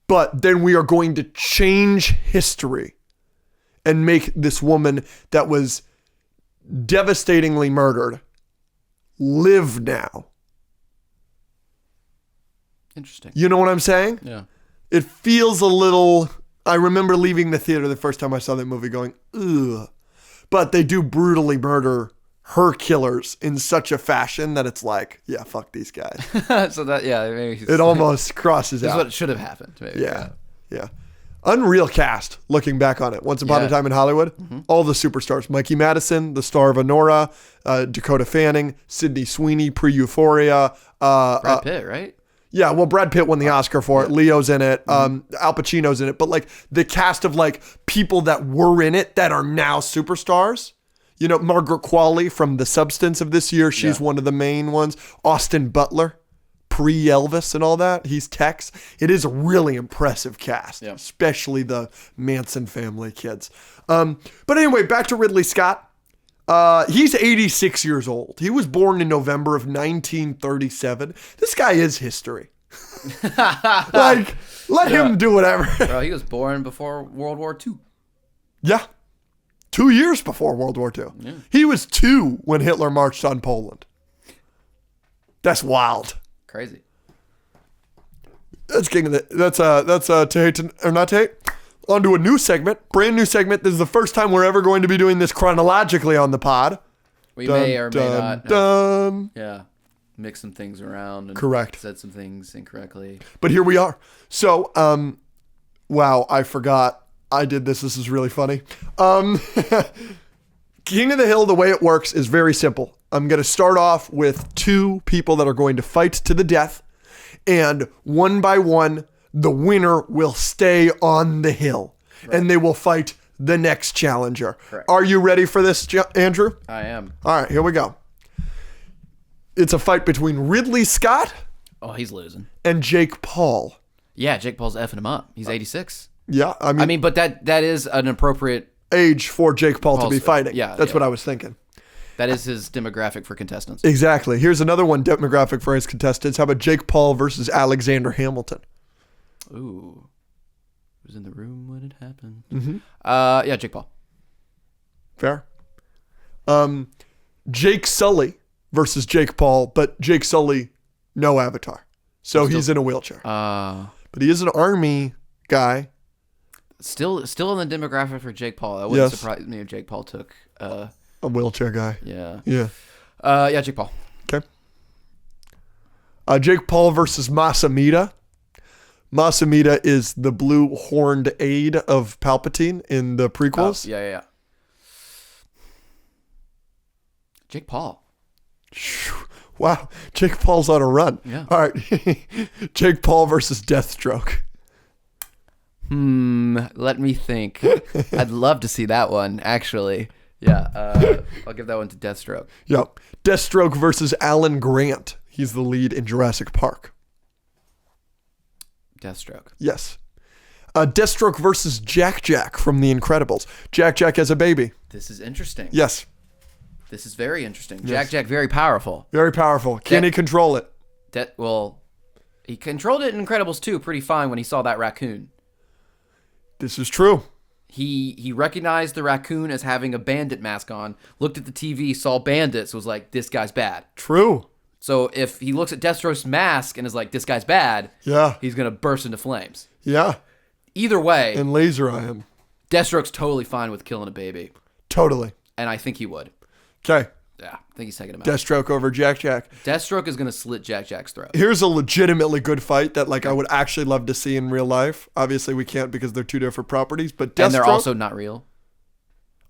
But then we are going to change history and make this woman that was devastatingly murdered live now. Interesting. You know what I'm saying? Yeah. It feels a little... I remember leaving the theater the first time I saw that movie going, ugh. But they do brutally murder her killers in such a fashion that it's like, yeah, fuck these guys. So that, yeah, maybe it almost crosses out. This is what should have happened. Maybe. Yeah. Unreal cast, looking back on it. Once Upon a Time in Hollywood, all the superstars. Mikey Madison, the star of Anora, Dakota Fanning, Sydney Sweeney, pre-Euphoria. Brad Pitt, right? Yeah, well, Brad Pitt won the Oscar for it. Leo's in it. Al Pacino's in it. But like the cast of like people that were in it that are now superstars. You know, Margaret Qualley from The Substance of this year. She's one of the main ones. Austin Butler, pre-Elvis and all that. He's Tex. It is a really impressive cast, especially the Manson family kids. But anyway, back to Ridley Scott. He's 86 years old. He was born in November of 1937. This guy is history. Like, let him do whatever. Bro, he was born before World War II. Yeah. 2 years before World War II. Yeah. He was 2 when Hitler marched on Poland. That's wild. Crazy. That's king of the. That's to hate or not to hate. on to a new segment, brand new segment. This is the first time we're ever going to be doing this chronologically on the pod. We may or may not. Dun. Yeah. Mix some things around. And Correct. Said some things incorrectly. But here we are. So, wow, I forgot I did this. This is really funny. King of the Hill, the way it works is very simple. I'm going to start off with 2 people that are going to fight to the death. And one by one, the winner will stay on the hill. Right. And they will fight the next challenger. Correct. Are you ready for this, Andrew? I am. All right, here we go. It's a fight between Ridley Scott. Oh, he's losing. And Jake Paul. Yeah, Jake Paul's effing him up. He's 86. Yeah, I mean, but that is an appropriate age for Jake Paul to be fighting. Yeah, that's what I was thinking. That is his demographic for contestants. Exactly. Here's another one demographic for his contestants. How about Jake Paul versus Alexander Hamilton? Ooh. Was in the room when it happened. Mm-hmm. Yeah, Jake Paul. Fair. Jake Sully versus Jake Paul, but Jake Sully, no avatar. So he's in a wheelchair. But he is an army guy. Still in the demographic for Jake Paul. That wouldn't surprise me if Jake Paul took a wheelchair guy. Yeah. Yeah. Yeah, Jake Paul. Okay. Jake Paul versus Masamita. Masamita is the blue horned aide of Palpatine in the prequels. Oh, yeah. Jake Paul. Wow. Jake Paul's on a run. Yeah. All right. Jake Paul versus Deathstroke. Let me think. I'd love to see that one, actually. Yeah. I'll give that one to Deathstroke. Yep. Deathstroke versus Alan Grant. He's the lead in Jurassic Park. Deathstroke. Yes. Deathstroke versus Jack from The Incredibles. Jack has a baby. This is interesting. Yes. This is very interesting. Yes. Jack, very powerful. Very powerful. Can he control it? Well, he controlled it in Incredibles 2 pretty fine when he saw that raccoon. This is true. He recognized the raccoon as having a bandit mask on, looked at the TV, saw bandits, was like, this guy's bad. True. So if he looks at Deathstroke's mask and is like, this guy's bad, he's going to burst into flames. Yeah. Either way. And laser eye him. Deathstroke's totally fine with killing a baby. Totally. And I think he would. Okay. Yeah, I think he's taking him out. Deathstroke over Jack. Deathstroke is going to slit Jack's throat. Here's a legitimately good fight that I would actually love to see in real life. Obviously, we can't because they're 2 different properties. But Deathstroke, and they're also not real.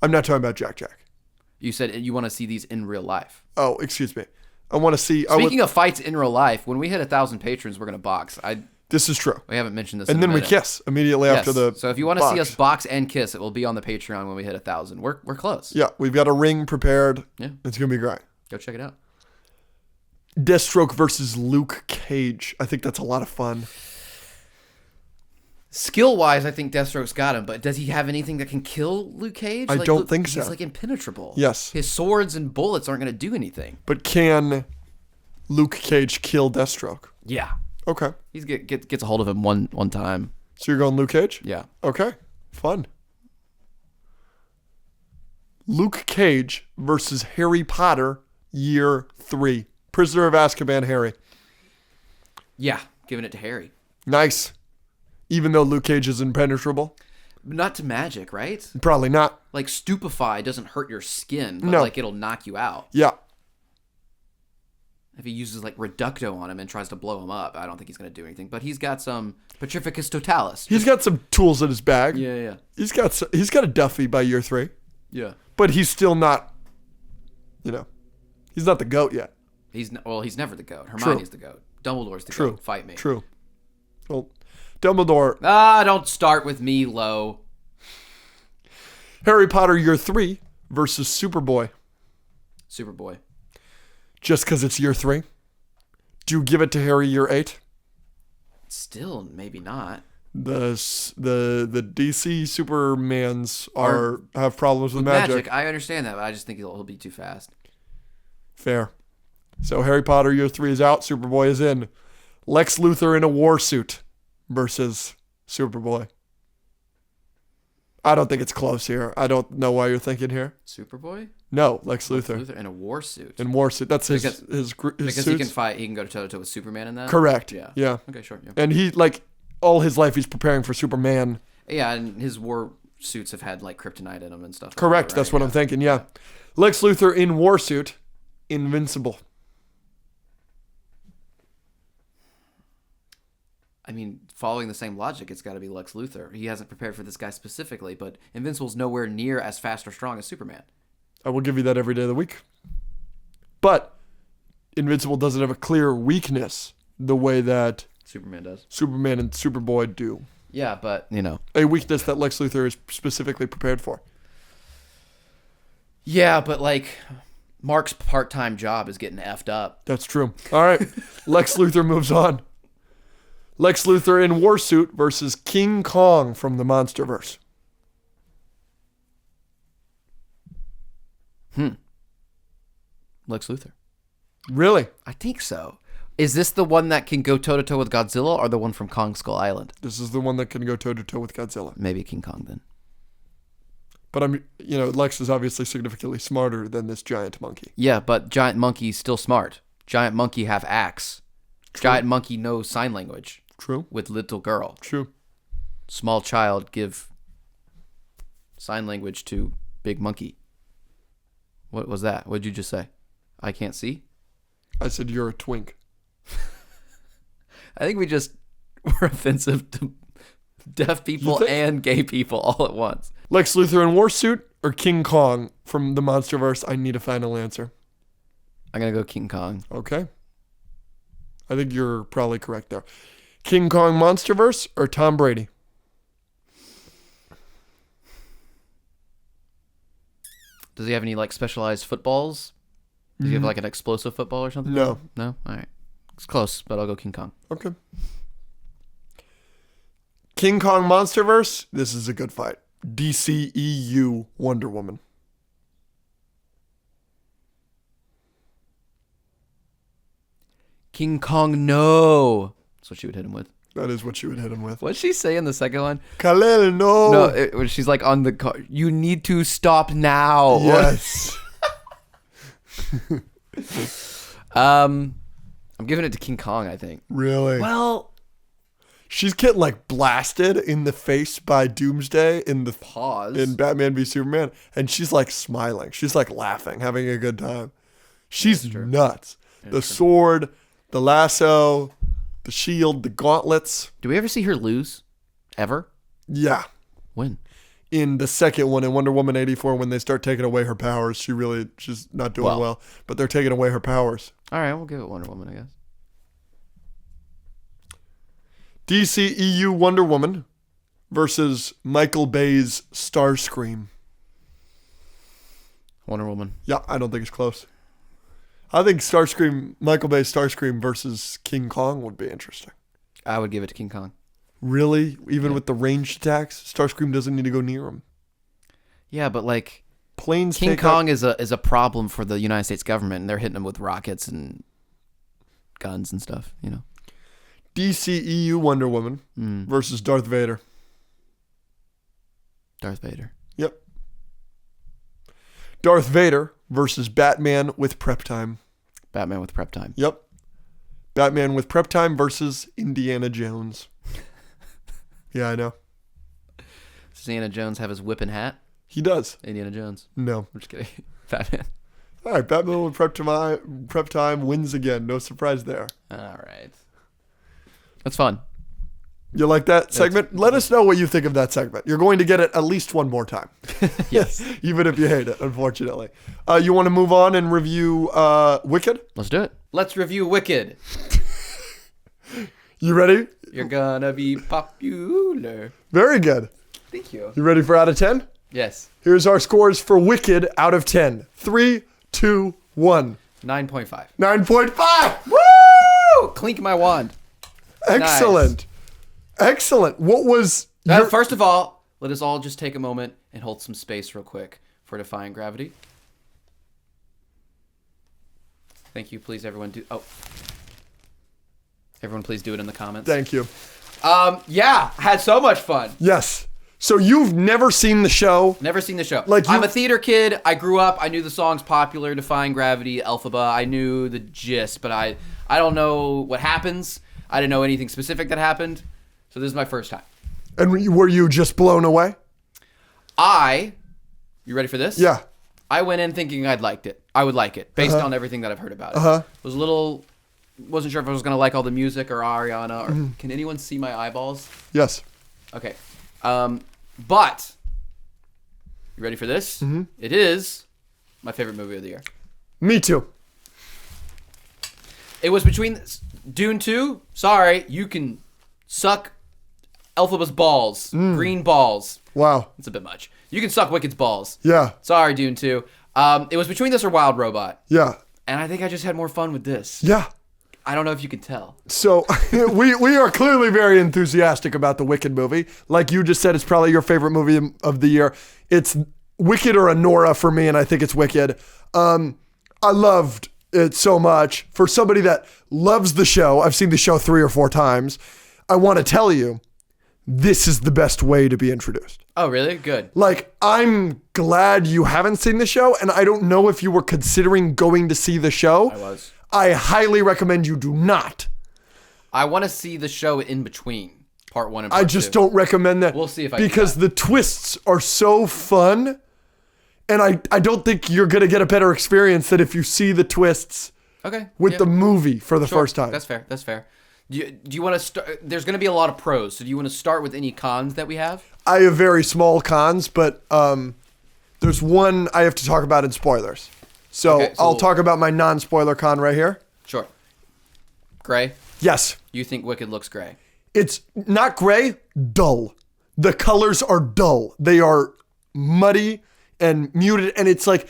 I'm not talking about Jack. You said you want to see these in real life. Oh, excuse me. I want to see. Speaking of fights in real life, when we hit 1,000 patrons, we're going to box. This is true. We haven't mentioned this. And then we kiss immediately after the. So if you want to see us box and kiss, it will be on the Patreon when we hit 1,000. We're close. Yeah, we've got a ring prepared. Yeah, it's gonna be great. Go check it out. Deathstroke versus Luke Cage. I think that's a lot of fun. Skill-wise, I think Deathstroke's got him, but does he have anything that can kill Luke Cage? I don't think so. He's impenetrable. Yes. His swords and bullets aren't going to do anything. But can Luke Cage kill Deathstroke? Yeah. Okay. He gets a hold of him one time. So you're going Luke Cage? Yeah. Okay. Fun. Luke Cage versus Harry Potter, Year 3. Prisoner of Azkaban Harry. Yeah, giving it to Harry. Nice. Even though Luke Cage is impenetrable? Not to magic, right? Probably not. Stupefy doesn't hurt your skin, but it'll knock you out. Yeah. If he uses Reducto on him and tries to blow him up, I don't think he's going to do anything. But he's got some Petrificus Totalis. He's got some tools in his bag. Yeah. He's got a Duffy by Year 3. Yeah. But he's still not, he's not the GOAT yet. He's never the GOAT. Hermione's the GOAT. Dumbledore's the GOAT. Fight me. True. Well, Dumbledore. Don't start with me, low. Harry Potter Year 3 versus Superboy. Superboy. Just because it's Year 3? Do you give it to Harry Year 8? Still, maybe not. The DC Supermans have problems with magic. I understand that, but I just think he'll be too fast. Fair. So Harry Potter Year 3 is out. Superboy is in. Lex Luthor in a war suit versus Superboy. I don't think it's close here. I don't know why you're thinking here. Superboy? No, Lex Luthor. Luthor in a war suit. In war suit. That's his because suits. he can fight. He can go toe to toe with Superman in that. Correct. Yeah. Yeah. Okay, sure. Yeah. And he all his life he's preparing for Superman. Yeah, and his war suits have had like kryptonite in them and stuff. Correct. Like that, right? That's what I'm thinking. Yeah. Lex Luthor in war suit, invincible. I mean, following the same logic, it's got to be Lex Luthor. He hasn't prepared for this guy specifically, but Invincible's nowhere near as fast or strong as Superman. I will give you that every day of the week. But Invincible doesn't have a clear weakness the way that Superman does. Superman and Superboy do. Yeah, but, A weakness that Lex Luthor is specifically prepared for. Yeah, but, like, Mark's part-time job is getting effed up. That's true. All right. Lex Luthor moves on. Lex Luthor in war suit versus King Kong from the Monsterverse. Lex Luthor. Really? I think so. Is this the one that can go toe-to-toe with Godzilla or the one from Kong Skull Island? This is the one that can go toe-to-toe with Godzilla. Maybe King Kong then. But Lex is obviously significantly smarter than this giant monkey. Yeah, but giant monkey's still smart. Giant monkey have axe. True. Giant monkey knows sign language. True. With little girl. True. Small child give sign language to big monkey. What was that? What did you just say? I can't see? I said you're a twink. I think we just were offensive to deaf people and gay people all at once. Lex Luthor in war suit or King Kong from the Monsterverse? I need a final answer. I'm going to go King Kong. Okay. I think you're probably correct there. King Kong Monsterverse or Tom Brady? Does he have any like specialized footballs? Does he have like an explosive football or something? No. No? All right. It's close, but I'll go King Kong. Okay. King Kong Monsterverse. This is a good fight. DCEU Wonder Woman. King Kong, no. That's what she would hit him with. That is what she would hit him with. What'd she say in the second one? Kalel, no. No, when she's like on the car. You need to stop now. Yes. I'm giving it to King Kong, I think. Really? Well, she's getting like blasted in the face by Doomsday in the pause in Batman v Superman, and she's like smiling. She's like laughing, having a good time. She's nuts. The sword, the lasso, the shield, the gauntlets. Do we ever see her lose? Ever? Yeah. When? In the second one, in Wonder Woman 84, when they start taking away her powers, she's not doing well. But they're taking away her powers. All right, we'll give it Wonder Woman, I guess. DCEU Wonder Woman versus Michael Bay's Starscream. Wonder Woman. Yeah, I don't think it's close. I think Michael Bay's Starscream versus King Kong would be interesting. I would give it to King Kong. Really? Even with the ranged attacks? Starscream doesn't need to go near him. Yeah, but like planes. King Kong is a problem for the United States government, and they're hitting him with rockets and guns and stuff, DCEU Wonder Woman versus Darth Vader. Darth Vader. Yep. Darth Vader versus Batman with prep time. Batman with prep time. Yep. Batman with prep time versus Indiana Jones. Yeah, I know. Does Indiana Jones have his whip and hat? He does. Indiana Jones. No. I'm just kidding. Batman. All right, Batman with prep time wins again. No surprise there. All right. That's fun. You like that segment? Let us know what you think of that segment. You're going to get it at least one more time. Yes. Even if you hate it, unfortunately. You want to move on and review Wicked? Let's do it. Let's review Wicked. You ready? You're gonna be popular. Very good. Thank you. You ready for out of 10? Yes. Here's our scores for Wicked out of 10. 3, 2, 1. 9.5. 9.5. Woo! Clink my wand. Excellent. Nice. Excellent. What was First of all, let us all just take a moment and hold some space real quick for Defying Gravity. Thank you. Please, everyone do... Oh. Everyone please do it in the comments. Thank you. Yeah. Had so much fun. Yes. So you've never seen the show? Never seen the show. Like I'm a theater kid. I grew up. I knew the songs Popular, Defying Gravity, Elphaba. I knew the gist, but I don't know what happens. I didn't know anything specific that happened. So this is my first time. And were you just blown away? You ready for this? Yeah. I went in thinking I would like it based on everything that I've heard about it. Wasn't sure if I was going to like all the music or Ariana. Or can anyone see my eyeballs? Yes. Okay. But you ready for this? It is my favorite movie of the year. Me too. It was between Dune 2. Sorry, you can suck Elphaba's balls. Green balls. Wow. It's a bit much. You can suck Wicked's balls. Yeah. Sorry, Dune 2. It was between this or Wild Robot. Yeah. And I think I just had more fun with this. Yeah. I don't know if you can tell. So we are clearly very enthusiastic about the Wicked movie. Like you just said, it's probably your favorite movie of the year. It's Wicked or Anora for me, and I think it's Wicked. I loved it so much. For somebody that loves the show, I've seen the show 3 or 4 times. I want to tell you, this is the best way to be introduced. Oh, really? Good. Like, I'm glad you haven't seen the show, and I don't know if you were considering going to see the show. I was. I highly recommend you do not. I want to see the show in between part 1 and part 2. I just don't recommend that. We'll see if I because the twists are so fun, and I don't think you're going to get a better experience than if you see the twists with the movie for the first time. That's fair. That's fair. Do you want to start? There's going to be a lot of pros, so do you want to start with any cons that we have? I have very small cons, but there's one I have to talk about in spoilers. So I'll talk about my non-spoiler con right here. Sure. Gray? Yes. You think Wicked looks gray? It's not gray, dull. The colors are dull. They are muddy and muted, and it's like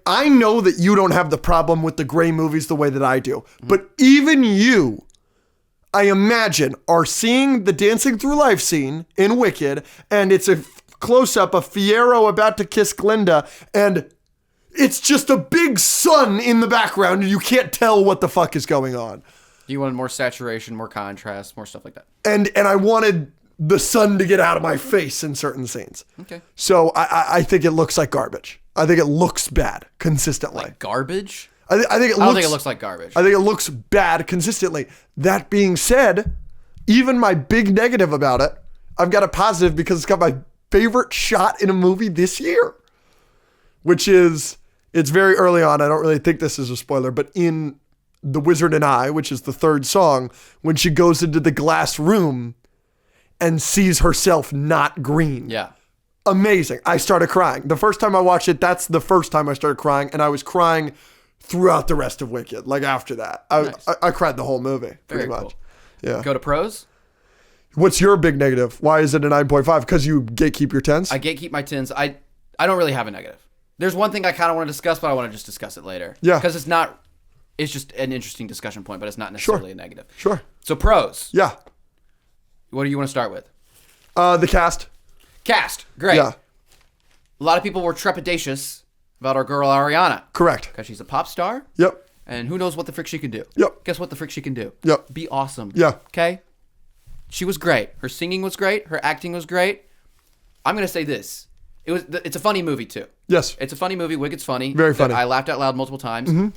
I know that you don't have the problem with the gray movies the way that I do, but even you, I imagine, are seeing the dancing through life scene in Wicked, and it's a close-up of Fiyero about to kiss Glinda, and it's just a big sun in the background, and you can't tell what the fuck is going on. You wanted more saturation, more contrast, more stuff like that. And I wanted the sun to get out of my face in certain scenes. Okay. So I think it looks like garbage. I think it looks bad consistently. Like garbage? I don't think it looks like garbage. I think it looks bad consistently. That being said, even my big negative about it, I've got a positive because it's got my favorite shot in a movie this year, which is, it's very early on. I don't really think this is a spoiler, but in The Wizard and I, which is the 3rd song, when she goes into the glass room and sees herself not green. Yeah. Amazing. I started crying. The first time I watched it, that's the first time I started crying, and I was crying throughout the rest of Wicked. Like after that, I cried the whole movie pretty much. Cool. Yeah. Go to pros. What's your big negative? Why is it a 9.5? Because you gatekeep your 10s? I gatekeep my 10s. I don't really have a negative. There's one thing I kind of want to discuss, but I want to just discuss it later. Yeah. Because it's just an interesting discussion point, but it's not necessarily a negative. Sure. So pros. Yeah. What do you want to start with? The cast. Cast. Great. Yeah. A lot of people were trepidatious about our girl Ariana. Correct. Because she's a pop star. Yep. And who knows what the frick she can do. Yep. Guess what the frick she can do. Yep. Be awesome. Yeah. Okay? She was great. Her singing was great. Her acting was great. I'm going to say this. It's a funny movie, too. Yes. It's a funny movie. Wicked's funny. Very funny. I laughed out loud multiple times.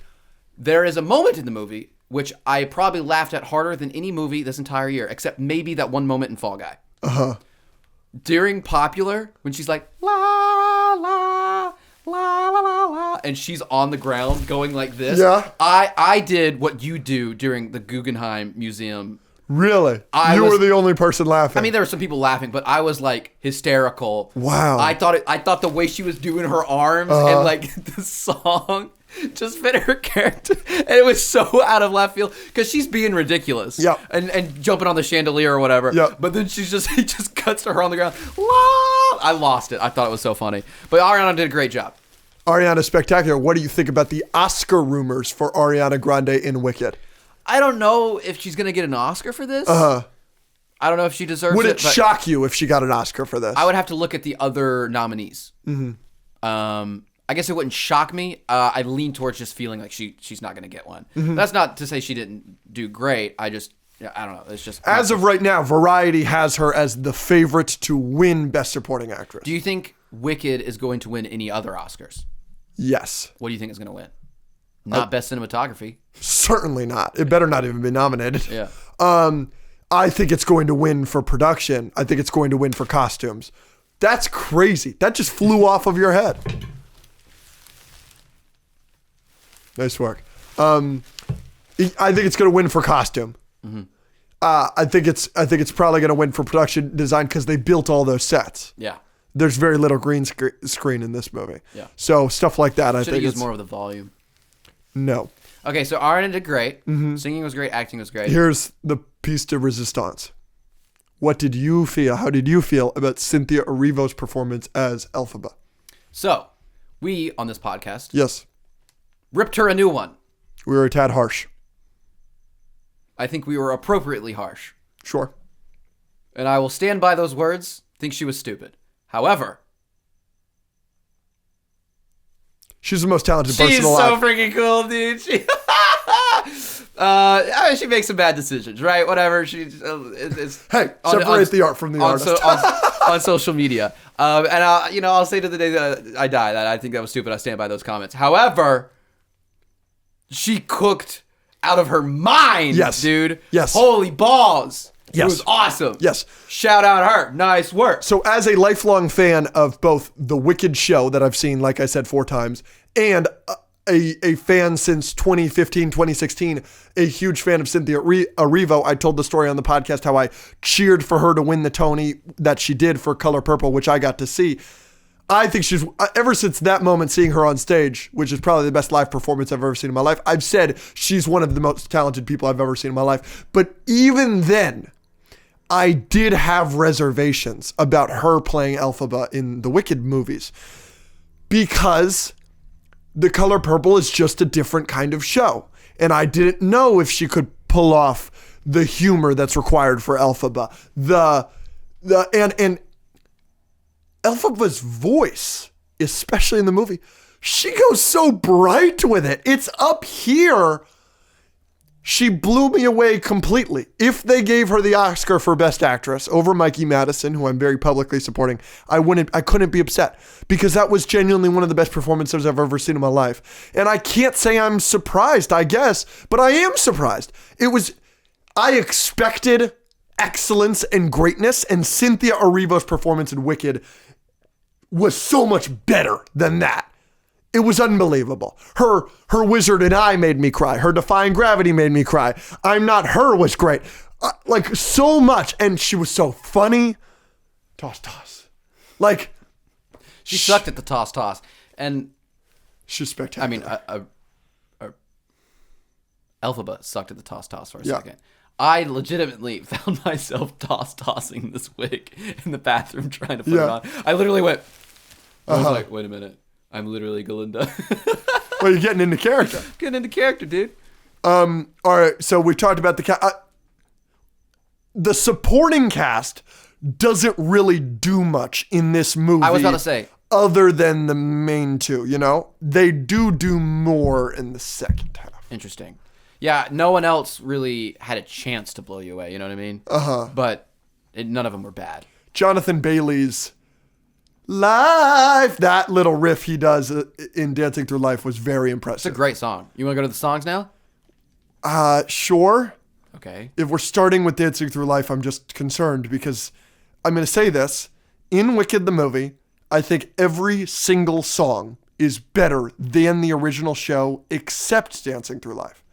There is a moment in the movie which I probably laughed at harder than any movie this entire year, except maybe that one moment in Fall Guy. During Popular, when she's like, la, la, la, la, la, la, and she's on the ground going like this. Yeah. I did what you do during the Guggenheim Museum. Really? You were the only person laughing. I mean, there were some people laughing, but I was like hysterical. Wow. I thought the way she was doing her arms and like the song just fit her character, and it was so out of left field because she's being ridiculous. Yep. And jumping on the chandelier or whatever. Yep. But then he just cuts to her on the ground. La! I lost it. I thought it was so funny. But Ariana did a great job. Ariana's spectacular. What do you think about the Oscar rumors for Ariana Grande in Wicked? I don't know if she's gonna get an Oscar for this. I don't know if she deserves it. Would it shock you if she got an Oscar for this? I would have to look at the other nominees. I guess it wouldn't shock me. I lean towards just feeling like she's not going to get one. That's not to say she didn't do great. I don't know. It's just as of right now, Variety has her as the favorite to win Best Supporting Actress. Do you think Wicked is going to win any other Oscars? Yes. What do you think is going to win? Not Best Cinematography. Certainly not. It better not even be nominated. Yeah. I think it's going to win for production. I think it's going to win for costumes. That's crazy. That just flew off of your head. Nice work. I think it's going to win for costume. Mm-hmm. I think it's probably going to win for production design because they built all those sets. Yeah. There's very little green screen in this movie. Yeah. So stuff like that, I think it's more of the volume. No. Okay, so Arna did great. Mm-hmm. Singing was great. Acting was great. Here's the piece de resistance. What did you feel? How did you feel about Cynthia Erivo's performance as Elphaba? So, we on this podcast, yes, ripped her a new one. We were a tad harsh. I think we were appropriately harsh. Sure. And I will stand by those words. Think she was stupid. However, she's the most talented person alive. She's so freaking cool, dude. She makes some bad decisions, right? Whatever. She's hey, separate the art from the artist. on social media. And I'll say to the day that I die that I think that was stupid. I stand by those comments. However, she cooked out of her mind, yes, dude. Yes. Holy balls. Yes. It was awesome. Yes. Shout out her. Nice work. So as a lifelong fan of both the Wicked show that I've seen, like I said, 4 times, and a fan since 2015, 2016, a huge fan of Cynthia Erivo, I told the story on the podcast how I cheered for her to win the Tony that she did for Color Purple, which I got to see. I think she's, ever since that moment, seeing her on stage, which is probably the best live performance I've ever seen in my life, I've said she's one of the most talented people I've ever seen in my life. But even then, I did have reservations about her playing Elphaba in the Wicked movies because The Color Purple is just a different kind of show. And I didn't know if she could pull off the humor that's required for Elphaba. And Elphaba's voice, especially in the movie, she goes so bright with it. It's up here. She blew me away completely. If they gave her the Oscar for Best Actress over Mikey Madison, who I'm very publicly supporting, I couldn't be upset because that was genuinely one of the best performances I've ever seen in my life. And I can't say I'm surprised, I guess, but I am surprised. I expected excellence and greatness, and Cynthia Erivo's performance in Wicked was so much better than that. It was unbelievable. Her Wizard and I made me cry. Her Defying Gravity made me cry. I'm Not Her was great. Like so much. And she was so funny. Toss. Like. She sucked at the toss. And. She's spectacular. I mean, Elphaba sucked at the toss for a second. I legitimately found myself tossing this wig in the bathroom trying to put it on. I literally went. I was like, wait a minute. I'm literally Galinda. Well, you're getting into character. Getting into character, dude. All right, so we talked about the cast. The supporting cast doesn't really do much in this movie. I was about to say. Other than the main two, They do more in the second half. Interesting. Yeah, no one else really had a chance to blow you away, you know what I mean? But none of them were bad. Jonathan Bailey's Life, that little riff he does in Dancing Through Life was very impressive. It's a great song. You want to go to the songs now? Sure. Okay. If we're starting with Dancing Through Life, I'm just concerned because I'm going to say this. In Wicked the movie, I think every single song is better than the original show except Dancing Through Life.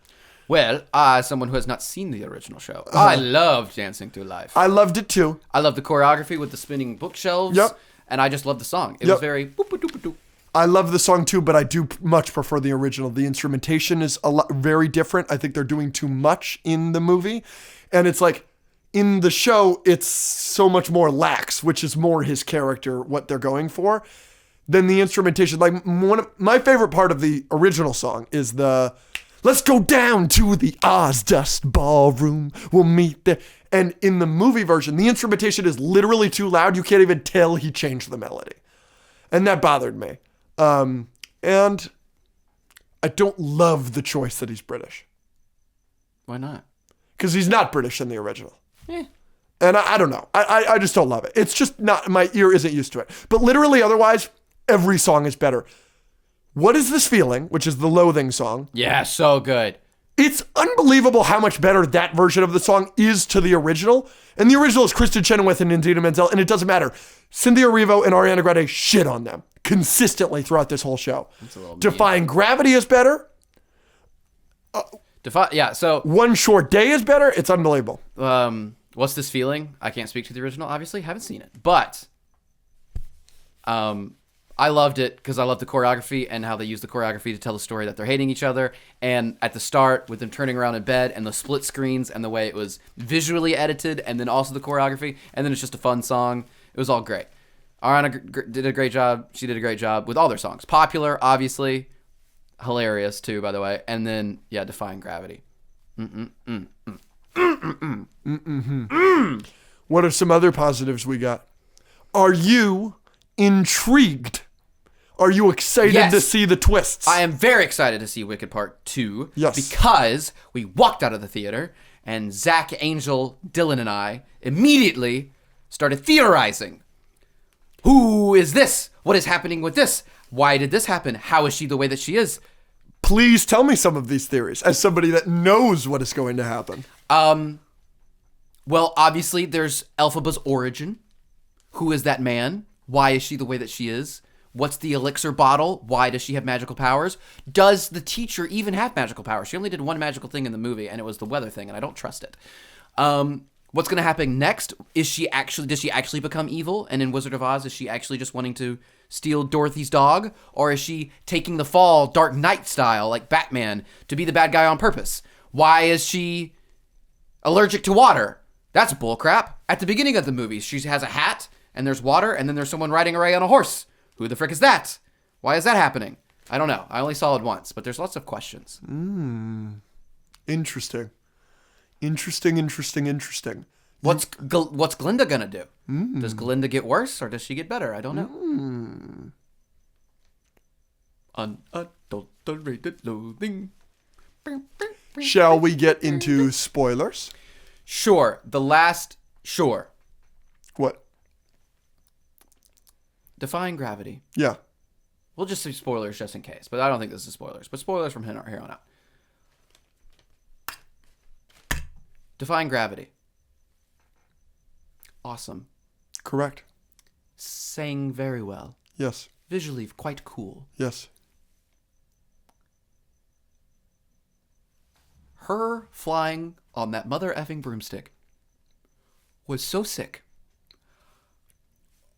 Well, as someone who has not seen the original show, I loved Dancing Through Life. I loved it too. I loved the choreography with the spinning bookshelves. Yep. And I just loved the song. It was very boop-a-doop-a-doop. I love the song too, but I do much prefer the original. The instrumentation is very different. I think they're doing too much in the movie. And it's like, in the show, it's so much more lax, which is more his character, what they're going for, than the instrumentation. Like, my favorite part of the original song is the, let's go down to the Ozdust Ballroom. We'll meet there. And in the movie version, the instrumentation is literally too loud. You can't even tell he changed the melody. And that bothered me. And I don't love the choice that he's British. Why not? Because he's not British in the original. Yeah. And I don't know. I just don't love it. It's just not, my ear isn't used to it. But literally otherwise, every song is better. What Is This Feeling, which is the Loathing song. Yeah, so good. It's unbelievable how much better that version of the song is to the original. And the original is Kristen Chenoweth and Idina Menzel, and it doesn't matter. Cynthia Erivo and Ariana Grande shit on them consistently throughout this whole show. Defying Gravity is better. So One Short Day is better. It's unbelievable. What's This Feeling? I can't speak to the original, obviously. Haven't seen it. But I loved it because I love the choreography and how they use the choreography to tell the story that they're hating each other. And at the start, with them turning around in bed and the split screens and the way it was visually edited, and then also the choreography, and then it's just a fun song. It was all great. Ariana did a great job. She did a great job with all their songs. Popular, obviously. Hilarious, too, by the way. And then, Defying Gravity. What are some other positives we got? Are you intrigued? Are you excited to see the twists? I am very excited to see Wicked Part 2. Yes. Because we walked out of the theater and Zach, Angel, Dylan, and I immediately started theorizing. Who is this? What is happening with this? Why did this happen? How is she the way that she is? Please tell me some of these theories as somebody that knows what is going to happen. Well, obviously there's Elphaba's origin. Who is that man? Why is she the way that she is? What's the elixir bottle? Why does she have magical powers? Does the teacher even have magical powers? She only did one magical thing in the movie, and it was the weather thing, and I don't trust it. What's going to happen next? Does she actually become evil? And in Wizard of Oz, is she actually just wanting to steal Dorothy's dog? Or is she taking the fall Dark Knight style, like Batman, to be the bad guy on purpose? Why is she allergic to water? That's bullcrap. At the beginning of the movie, she has a hat, and there's water, and then there's someone riding away on a horse. Who the frick is that? Why is that happening? I don't know. I only saw it once, but there's lots of questions. Interesting. Interesting. What's Glinda gonna do? Does Glinda get worse or does she get better? I don't know. Unadulterated loathing. Shall we get into spoilers? Sure. Sure. What? Defying Gravity. Yeah. We'll just say spoilers just in case, but I don't think this is spoilers. But spoilers from here on out. Defying Gravity. Awesome. Correct. Sang very well. Yes. Visually quite cool. Yes. Her flying on that mother effing broomstick was so sick.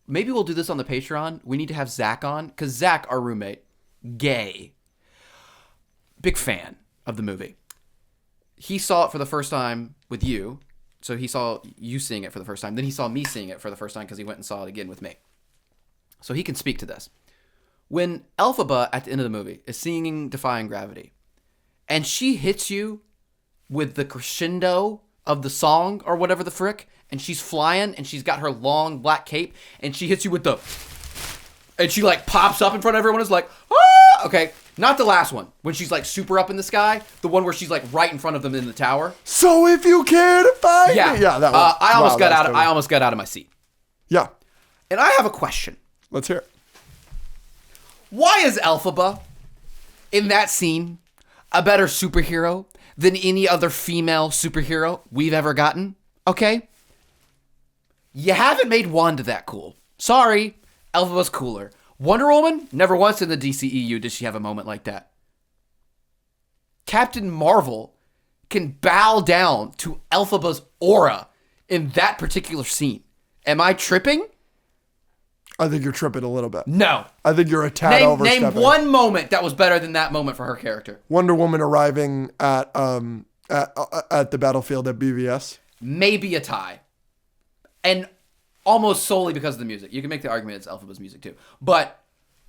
Maybe we'll do this on the Patreon. We need to have Zach on, because Zach, our roommate, gay, big fan of the movie. He saw it for the first time with you, so he saw you seeing it for the first time. Then he saw me seeing it for the first time because he went and saw it again with me. So he can speak to this. When Elphaba, at the end of the movie, is singing Defying Gravity, and she hits you with the crescendo of the song or whatever the frick, and she's flying and she's got her long black cape and she hits you with the, and she like pops up in front of everyone, is like, ah! Okay, not the last one when she's like super up in the sky, the one where she's like right in front of them in the tower. So if you care to find me. Yeah, that one. I almost got out of my seat. Yeah. And I have a question. Let's hear it. Why is Elphaba in that scene a better superhero than any other female superhero we've ever gotten? Okay? You haven't made Wanda that cool. Sorry, Elphaba's cooler. Wonder Woman, never once in the DCEU did she have a moment like that. Captain Marvel can bow down to Elphaba's aura in that particular scene. Am I tripping? I think you're tripping a little bit. No. I think you're a tad overstepping. Name one moment that was better than that moment for her character. Wonder Woman arriving at the battlefield at BVS. Maybe a tie. And almost solely because of the music. You can make the argument it's Elphaba's music too. But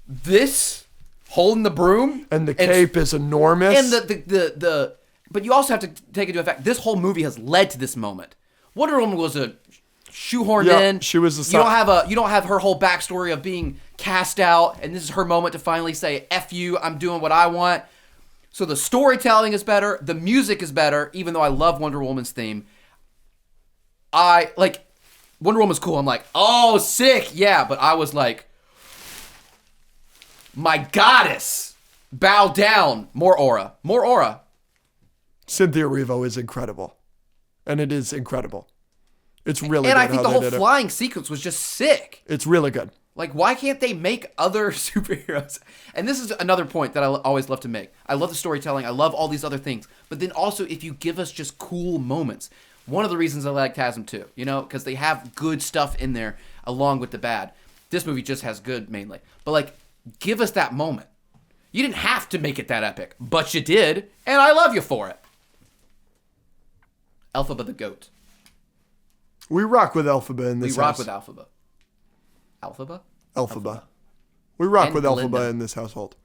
this, holding the broom. And the cape is enormous. And the but you also have to take into effect, this whole movie has led to this moment. Wonder Woman was a shoehorned in. She was you don't have her whole backstory of being cast out, and this is her moment to finally say, F you, I'm doing what I want. So the storytelling is better, the music is better, even though I love Wonder Woman's theme. Wonder Woman's cool. I'm like, oh, sick, yeah. But I was like, my goddess, bow down. More aura. Cynthia Erivo is incredible. And it is incredible. It's really and good. I think the whole flying sequence was just sick. It's really good. Like, why can't they make other superheroes? And this is another point that I always love to make. I love the storytelling. I love all these other things. But then also, if you give us just cool moments. One of the reasons I like TASM 2, because they have good stuff in there along with the bad. This movie just has good mainly. But, like, give us that moment. You didn't have to make it that epic, but you did, and I love you for it. Elphaba the goat. We rock with Elphaba in this house. We rock with Elphaba. Elphaba? Elphaba. We rock And with Glinda. Elphaba in this household.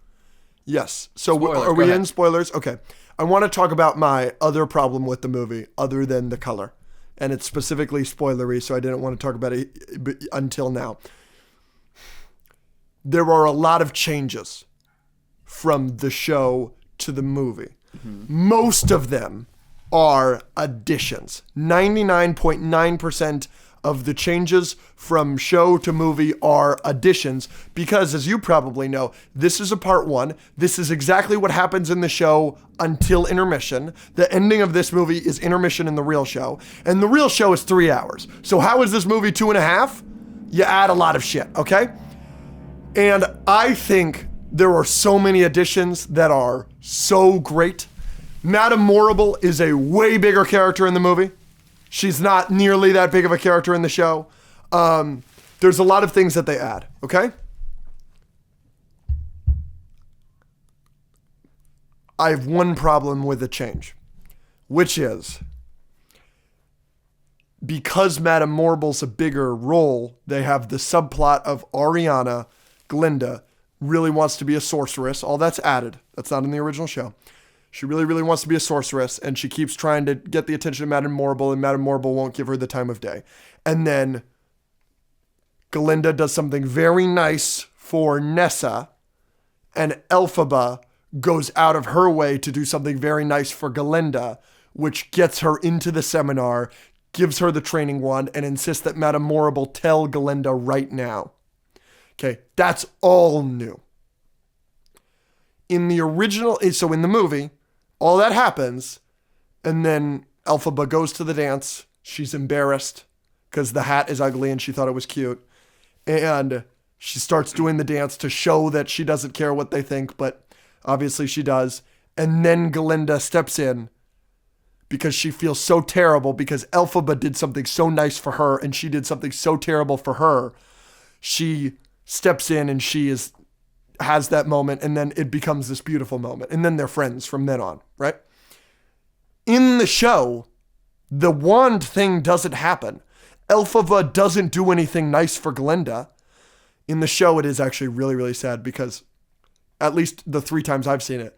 Yes. So Spoilers, are go we ahead. in spoilers? Okay. I want to talk about my other problem with the movie, other than the color. And it's specifically spoilery, so I didn't want to talk about it until now. There are a lot of changes from the show to the movie. Mm-hmm. Most of them are additions. 99.9% of the changes from show to movie are additions because, as you probably know, this is a part one. This is exactly what happens in the show until intermission. The ending of this movie is intermission in the real show, and the real show is 3 hours. So how is this movie 2.5? You add a lot of shit, okay? And I think there are so many additions that are so great. Madame Morrible is a way bigger character in the movie. She's not nearly that big of a character in the show. There's a lot of things that they add, okay? I have one problem with the change, which is because Madame Morrible's a bigger role, they have the subplot of Ariana, Glinda, really wants to be a sorceress. All that's added. That's not in the original show. She really, really wants to be a sorceress, and she keeps trying to get the attention of Madame Morrible, and Madame Morrible won't give her the time of day. And then Glinda does something very nice for Nessa, and Elphaba goes out of her way to do something very nice for Glinda, which gets her into the seminar, gives her the training wand, and insists that Madame Morrible tell Glinda right now. Okay, that's all new. In the original, so in the movie, all that happens, and then Elphaba goes to the dance. She's embarrassed because the hat is ugly and she thought it was cute. And she starts doing the dance to show that she doesn't care what they think, but obviously she does. And then Glinda steps in because she feels so terrible because Elphaba did something so nice for her and she did something so terrible for her. She steps in and has that moment, and then it becomes this beautiful moment. And then they're friends from then on, right? In the show, the wand thing doesn't happen. Elphaba doesn't do anything nice for Glinda. In the show, it is actually really, really sad because at least the 3 times I've seen it,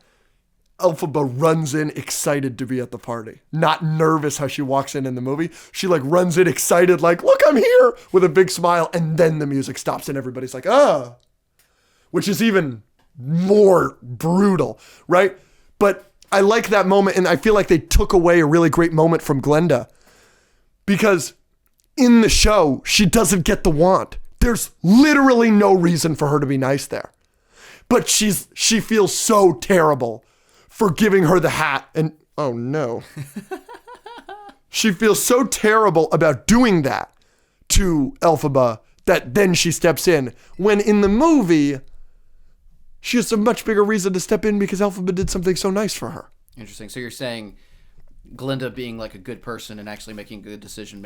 Elphaba runs in excited to be at the party. Not nervous how she walks in the movie. She runs in excited, look, I'm here, with a big smile. And then the music stops and everybody's like, ah. Which is even more brutal, right? But I like that moment, and I feel like they took away a really great moment from Glinda. Because in the show, she doesn't get the wand. There's literally no reason for her to be nice there. But she feels so terrible for giving her the hat, and oh no. She feels so terrible about doing that to Elphaba that then she steps in. When in the movie, she has a much bigger reason to step in because Elphaba did something so nice for her. Interesting. So you're saying Glinda being like a good person and actually making a good decision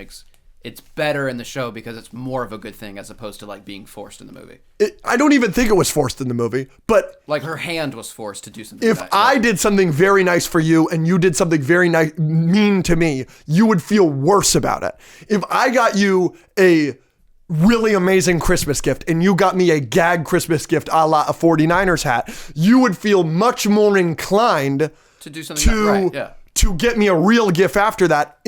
it's better in the show because it's more of a good thing as opposed to being forced in the movie. I don't even think it was forced in the movie, but her hand was forced to do something. If I did something very nice for you and you did something very mean to me, you would feel worse about it. If I got you a really amazing Christmas gift and you got me a gag Christmas gift a la a 49ers hat, you would feel much more inclined to do something to get me a real gift after that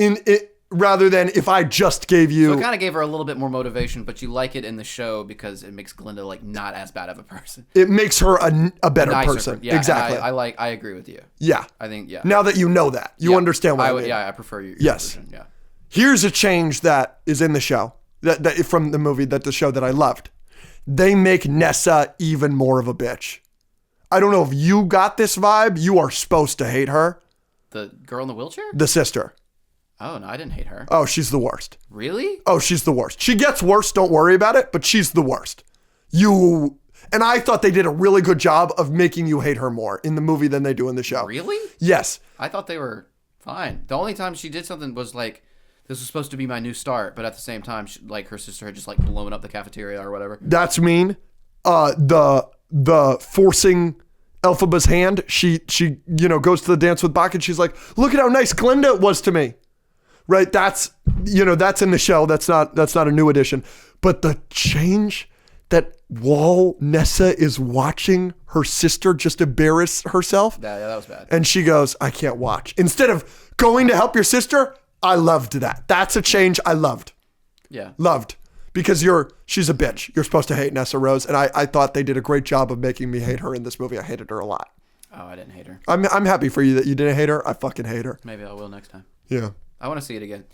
rather than if I just gave you. So it kind of gave her a little bit more motivation, but you like it in the show because it makes Glinda not as bad of a person. It makes her a better person. Yeah, exactly. I agree with you. Yeah. I think, yeah. Now that you know that, you understand what I mean. Yeah, I prefer your yes. version. Yeah. Here's a change that is in the show, that from the movie, the show that I loved. They make Nessa even more of a bitch. I don't know if you got this vibe. You are supposed to hate her. The girl in the wheelchair? The sister. Oh, no, I didn't hate her. Oh, she's the worst. Really? Oh, she's the worst. She gets worse, don't worry about it, but she's the worst. And I thought they did a really good job of making you hate her more in the movie than they do in the show. Really? Yes. I thought they were fine. The only time she did something was like, this was supposed to be my new start, but at the same time, like her sister had just like blown up the cafeteria or whatever. That's mean. The forcing Elphaba's hand, she goes to the dance with Bach and she's like, look at how nice Glinda was to me. Right? That's in the show. That's not a new addition. But the change that while Nessa is watching her sister just embarrass herself. Yeah, that was bad. And she goes, I can't watch. Instead of going to help your sister, I loved that. That's a change I loved. Yeah. Loved. Because she's a bitch. You're supposed to hate Nessa Rose. And I thought they did a great job of making me hate her in this movie. I hated her a lot. Oh, I didn't hate her. I'm happy for you that you didn't hate her. I fucking hate her. Maybe I will next time. Yeah. I want to see it again.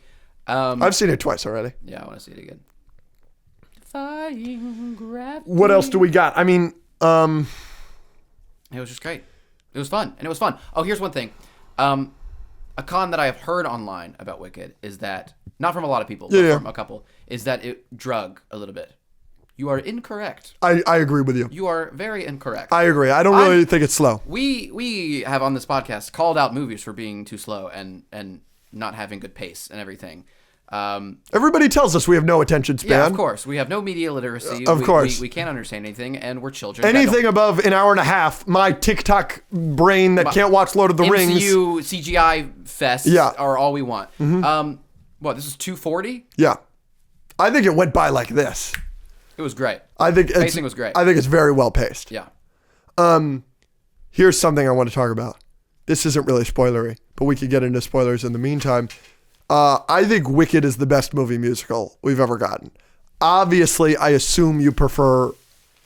I've seen it twice already. Yeah, I want to see it again. Defying gravity. What else do we got? I mean, it was just great. It was fun. And it was fun. Oh, here's one thing. A con that I have heard online about Wicked is that, not from a lot of people, but from a couple, is that it drug a little bit. You are incorrect. I agree with you. You are very incorrect. I agree. I don't really think it's slow. We have on this podcast called out movies for being too slow and not having good pace and everything. Everybody tells us we have no attention span. Yeah, of course. We have no media literacy. Of course. We can't understand anything, and we're children. Anything above an hour and a half, my TikTok brain that can't watch Lord of the Rings. MCU CGI fest are all we want. Mm-hmm. What, this is 240? Yeah. I think it went by like this. It was great. I think pacing was great. I think it's very well paced. Yeah. Here's something I want to talk about. This isn't really spoilery, but we could get into spoilers in the meantime. I think Wicked is the best movie musical we've ever gotten. Obviously, I assume you prefer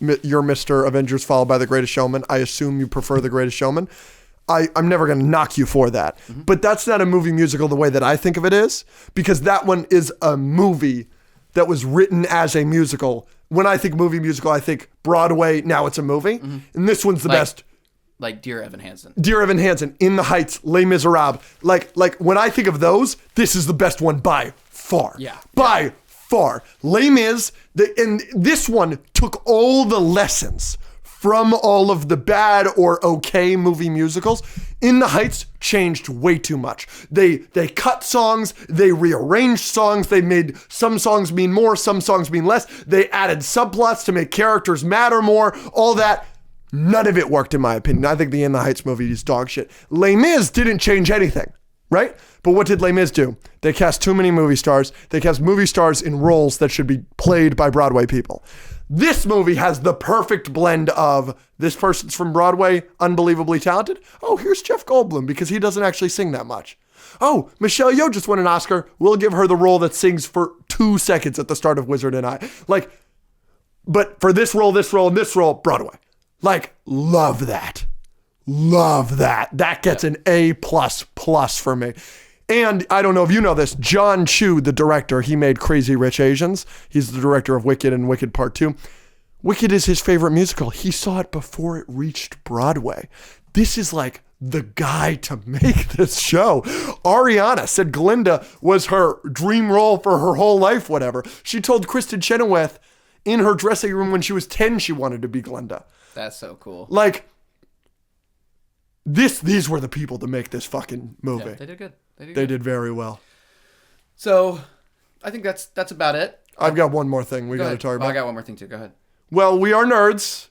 your Mr. Avengers followed by The Greatest Showman. I assume you prefer The Greatest Showman. I'm never going to knock you for that. Mm-hmm. But that's not a movie musical the way that I think of it is, because that one is a movie that was written as a musical. When I think movie musical, I think Broadway, now it's a movie. Mm-hmm. And this one's the best. Like Dear Evan Hansen. Dear Evan Hansen, In the Heights, Les Miserables. Like when I think of those, this is the best one by far. Yeah. By far. Les Mis, and this one took all the lessons from all of the bad or okay movie musicals. In the Heights changed way too much. They cut songs, they rearranged songs, they made some songs mean more, some songs mean less. They added subplots to make characters matter more, all that. None of it worked in my opinion. I think the In the Heights movie is dog shit. Les Mis didn't change anything, right? But what did Les Mis do? They cast too many movie stars. They cast movie stars in roles that should be played by Broadway people. This movie has the perfect blend of this person's from Broadway, unbelievably talented. Oh, here's Jeff Goldblum because he doesn't actually sing that much. Oh, Michelle Yeoh just won an Oscar. We'll give her the role that sings for 2 seconds at the start of Wizard and I. But for this role, and this role, Broadway. Love that. Love that. That gets an A++ for me. And I don't know if you know this, John Chu, the director, he made Crazy Rich Asians. He's the director of Wicked and Wicked Part 2. Wicked is his favorite musical. He saw it before it reached Broadway. This is the guy to make this show. Ariana said Glinda was her dream role for her whole life, whatever. She told Kristen Chenoweth in her dressing room when she was 10 she wanted to be Glinda. That's so cool. These were the people to make this fucking movie. Yeah, they did good. They did very well. So, I think that's about it. I've got one more thing we got to talk about. I got one more thing too. Go ahead. Well, we are nerds.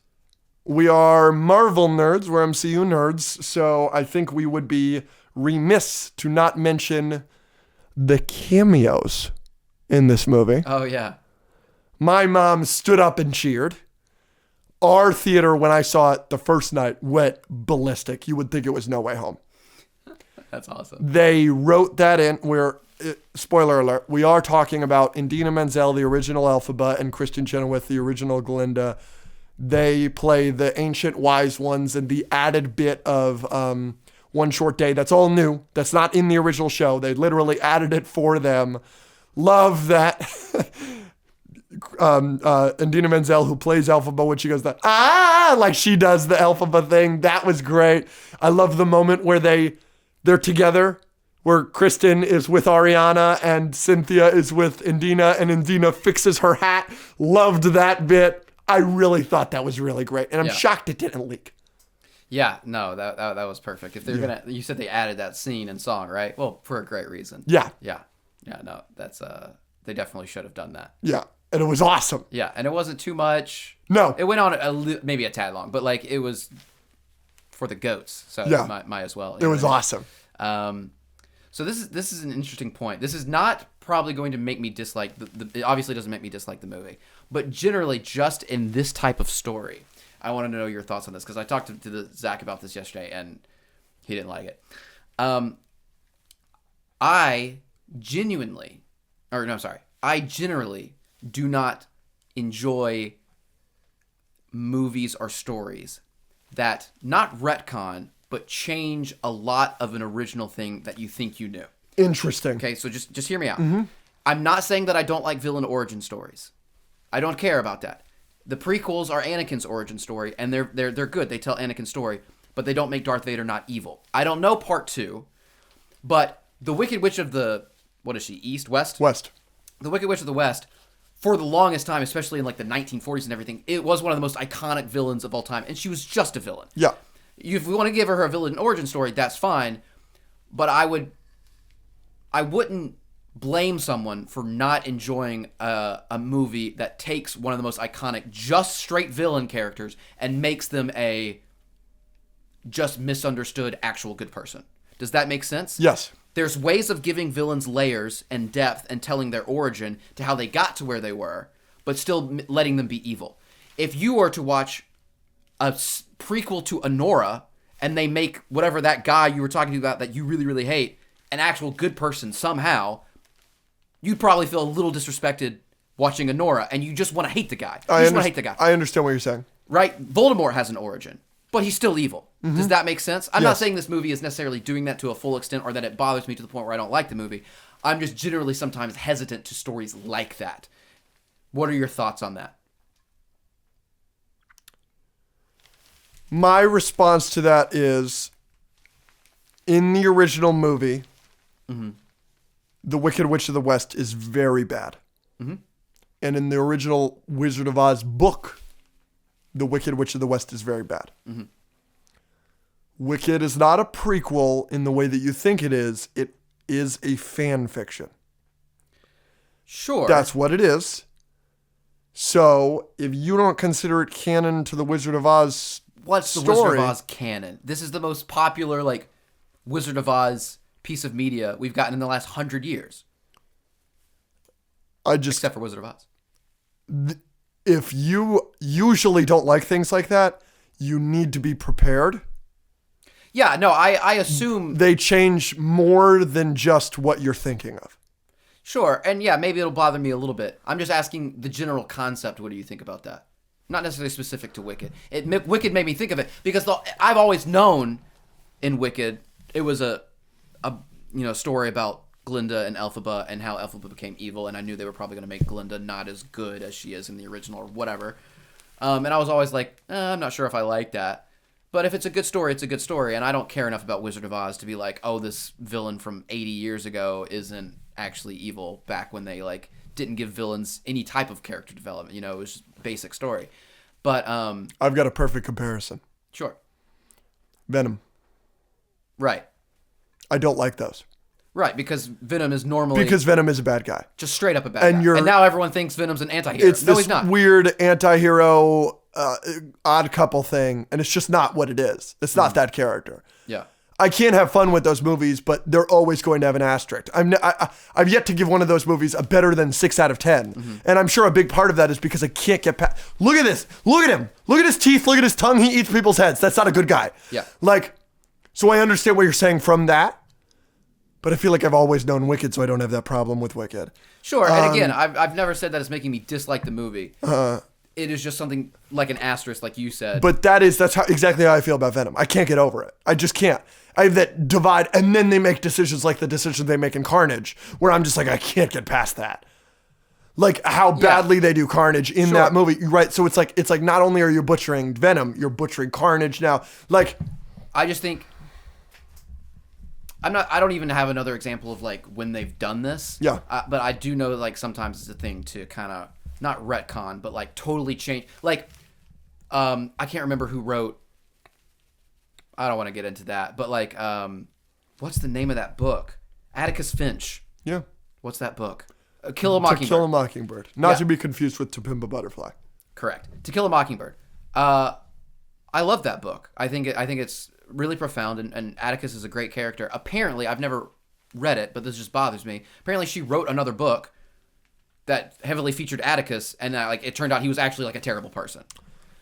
We are Marvel nerds. We're MCU nerds. So I think we would be remiss to not mention the cameos in this movie. Oh, yeah. My mom stood up and cheered. Our theater, when I saw it the first night, went ballistic. You would think it was No Way Home. That's awesome. They wrote that in. Spoiler alert, we are talking about Idina Menzel, the original Elphaba, and Kristen Chenoweth, the original Glinda. They play the ancient wise ones and the added bit of One Short Day. That's all new. That's not in the original show. They literally added it for them. Love that. Idina Menzel, who plays Elphaba, when she goes like she does the Elphaba thing. That was great. I love the moment where they they're together, where Kristen is with Ariana and Cynthia is with Indina, and Indina fixes her hat. Loved that bit. I really thought that was really great, and I'm shocked it didn't leak. Yeah, no, that was perfect. If they're gonna, you said they added that scene and song, right? Well, for a great reason. Yeah. No, that's they definitely should have done that. Yeah, and it was awesome. Yeah, and it wasn't too much. No, it went on maybe a tad long, but like it was for the goats, so might as well. It was awesome. So this is an interesting point. This is not probably going to make me dislike it obviously doesn't make me dislike the movie, but generally just in this type of story, I want to know your thoughts on this because I talked to Zach about this yesterday and he didn't like it. I generally do not enjoy movies or stories that not retcon but change a lot of an original thing that you think you knew. Interesting. Okay, so just hear me out. Mm-hmm. I'm not saying that I don't like villain origin stories. I don't care about that. The prequels are Anakin's origin story, and they're good. They tell Anakin's story, but they don't make Darth Vader not evil. I don't know part 2, but the Wicked Witch of the, what is she, East, West? West. The Wicked Witch of the West, for the longest time, especially in like the 1940s and everything, it was one of the most iconic villains of all time, and she was just a villain. Yeah. If we want to give her a villain origin story, that's fine, but I wouldn't blame someone for not enjoying a movie that takes one of the most iconic, just straight villain characters and makes them a just misunderstood actual good person. Does that make sense? Yes. There's ways of giving villains layers and depth and telling their origin to how they got to where they were, but still letting them be evil. If you were to watch a prequel to Anora and they make whatever that guy you were talking about that you really, really hate an actual good person somehow, you'd probably feel a little disrespected watching Anora, and you just want to hate the guy. You just want to hate the guy. I understand what you're saying. Right? Voldemort has an origin, but he's still evil. Mm-hmm. Does that make sense? I'm not saying this movie is necessarily doing that to a full extent or that it bothers me to the point where I don't like the movie. I'm just generally sometimes hesitant to stories like that. What are your thoughts on that? My response to that is, in the original movie, The Wicked Witch of the West is very bad. Mm-hmm. And in the original Wizard of Oz book, The Wicked Witch of the West is very bad. Mm-hmm. Wicked is not a prequel in the way that you think it is. It is a fan fiction. Sure. That's what it is. So, if you don't consider it canon to the Wizard of Oz What's the Wizard of Oz canon? This is the most popular, like, Wizard of Oz piece of media we've gotten in the last 100 years. Except for Wizard of Oz. If you usually don't like things like that, you need to be prepared. Yeah, no, I assume... They change more than just what you're thinking of. Sure, and yeah, maybe it'll bother me a little bit. I'm just asking the general concept. What do you think about that? Not necessarily specific to Wicked. Wicked made me think of it because I've always known in Wicked it was a story about Glinda and Elphaba and how Elphaba became evil, and I knew they were probably going to make Glinda not as good as she is in the original or whatever. And I was always like, I'm not sure if I like that. But if it's a good story, it's a good story, and I don't care enough about Wizard of Oz to be like, oh, this villain from 80 years ago isn't actually evil back when they like didn't give villains any type of character development. You know, it was just basic story. But I've got a perfect comparison. Sure. Venom. Right. I don't like those. Right, because Venom is normally... Because Venom is a bad guy. Just straight up a bad guy. And now everyone thinks Venom's an anti-hero. It's this weird anti-hero odd couple thing, and it's just not what it is. It's not that character. Yeah. I can't have fun with those movies, but they're always going to have an asterisk. I've yet to give one of those movies a better than 6 out of 10. Mm-hmm. And I'm sure a big part of that is because I can't get past... Look at this. Look at him. Look at his teeth. Look at his tongue. He eats people's heads. That's not a good guy. Yeah. So I understand what you're saying from that, but I feel like I've always known Wicked, so I don't have that problem with Wicked. Sure, and again, I've never said that it's making me dislike the movie. It is just something like an asterisk, like you said. But that's exactly how I feel about Venom. I can't get over it. I just can't. I have that divide, and then they make decisions like the decisions they make in Carnage, where I'm just like, I can't get past that. Like how badly they do Carnage in that movie, right? So it's like not only are you butchering Venom, you're butchering Carnage now. Like, I just think I don't even have another example of like when they've done this. Yeah. But I do know like sometimes it's a thing to kind of not retcon, but like totally change. Like, I can't remember who wrote. I don't want to get into that, but like, what's the name of that book? Atticus Finch. Yeah. What's that book? Kill a Mockingbird. To Kill a Mockingbird. Not to be confused with To Pimp a Butterfly. Correct. To Kill a Mockingbird. I love that book. I think it's really profound, and Atticus is a great character. Apparently, I've never read it, but this just bothers me. Apparently, she wrote another book that heavily featured Atticus, and like it turned out he was actually like a terrible person.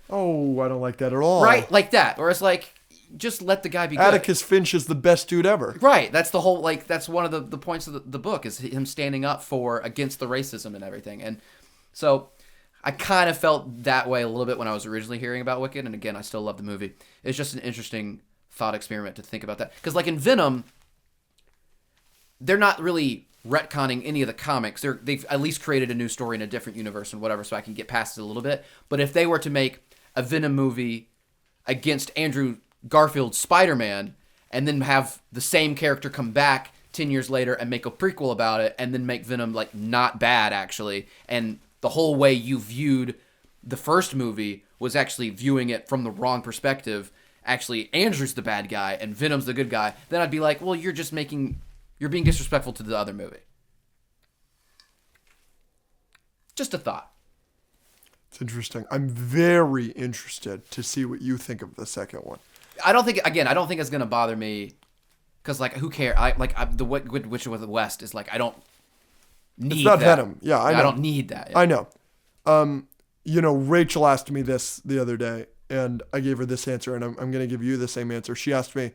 Oh, I don't like that at all. Right, like that. Or it's like, just let the guy be good. Atticus Finch is the best dude ever. Right. That's the whole, like, that's one of the points of the book is him standing up against the racism and everything. And so I kind of felt that way a little bit when I was originally hearing about Wicked. And again, I still love the movie. It's just an interesting thought experiment to think about that. Because like in Venom, they're not really retconning any of the comics. They've at least created a new story in a different universe and whatever, so I can get past it a little bit. But if they were to make a Venom movie against Andrew Garfield's Spider-Man and then have the same character come back 10 years later and make a prequel about it and then make Venom like not bad actually, and the whole way you viewed the first movie was actually viewing it from the wrong perspective, actually Andrew's the bad guy and Venom's the good guy, then I'd be like, well, you're being disrespectful to the other movie. Just a thought. It's interesting. I'm very interested to see what you think of the second one. I don't think it's gonna bother me, because like who cares? The Witch of the West is like I don't need. It's not that. Venom. Yeah, I know. I don't need that. I know. Rachel asked me this the other day, and I gave her this answer, and I'm going to give you the same answer. She asked me,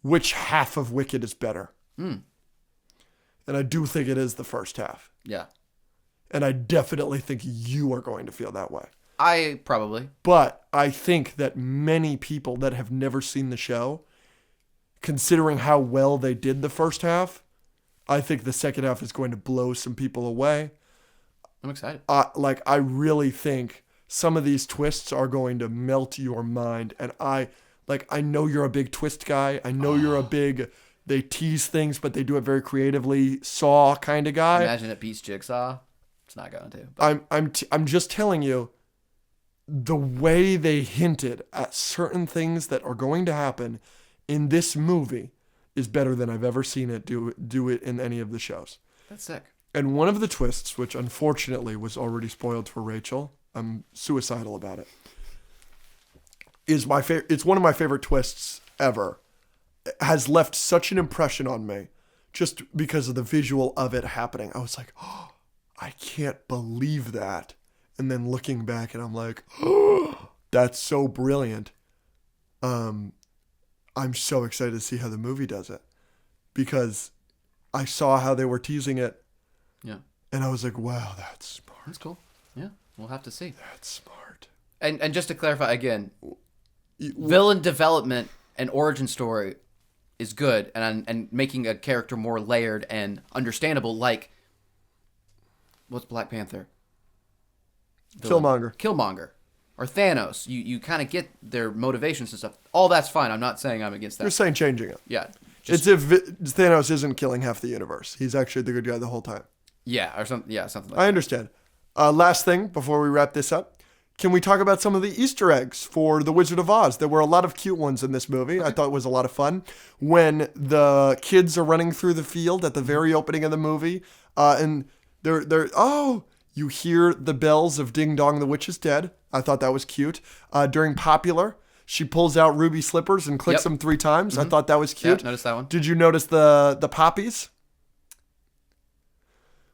which half of Wicked is better? And I do think it is the first half. Yeah. And I definitely think you are going to feel that way. I probably. But I think that many people that have never seen the show, considering how well they did the first half, I think the second half is going to blow some people away. I'm excited. I really think some of these twists are going to melt your mind. And I know you're a big twist guy. I know you're a big, they tease things, but they do it very creatively, Saw kind of guy. Imagine it beats Jigsaw. It's not going to. I'm just telling you, the way they hinted at certain things that are going to happen in this movie is better than I've ever seen it do it in any of the shows. That's sick. And one of the twists, which unfortunately was already spoiled for Rachel, I'm suicidal about it, is it's one of my favorite twists ever. It has left such an impression on me just because of the visual of it happening. I was like, oh, I can't believe that. And then looking back and I'm like, oh, that's so brilliant. I'm so excited to see how the movie does it, because I saw how they were teasing it. Yeah. And I was like, wow, that's smart. That's cool. Yeah. We'll have to see. That's smart. And just to clarify again, villain development and origin story is good, and making a character more layered and understandable, like what's Black Panther? Killmonger. Or Thanos. You kind of get their motivations and stuff. All that's fine. I'm not saying I'm against that. You're saying changing it. Yeah. It's if Thanos isn't killing half the universe. He's actually the good guy the whole time. Yeah, or something. Yeah, something like I that. understand. Last thing before we wrap this up. Can we talk about some of the Easter eggs for The Wizard of Oz? There were a lot of cute ones in this movie. Okay. I thought it was a lot of fun. When the kids are running through the field at the very opening of the movie, and you hear the bells of Ding Dong, the Witch is Dead. I thought that was cute. During Popular, she pulls out ruby slippers and clicks them 3 times. Mm-hmm. I thought that was cute. Yeah, noticed that one. Did you notice the poppies?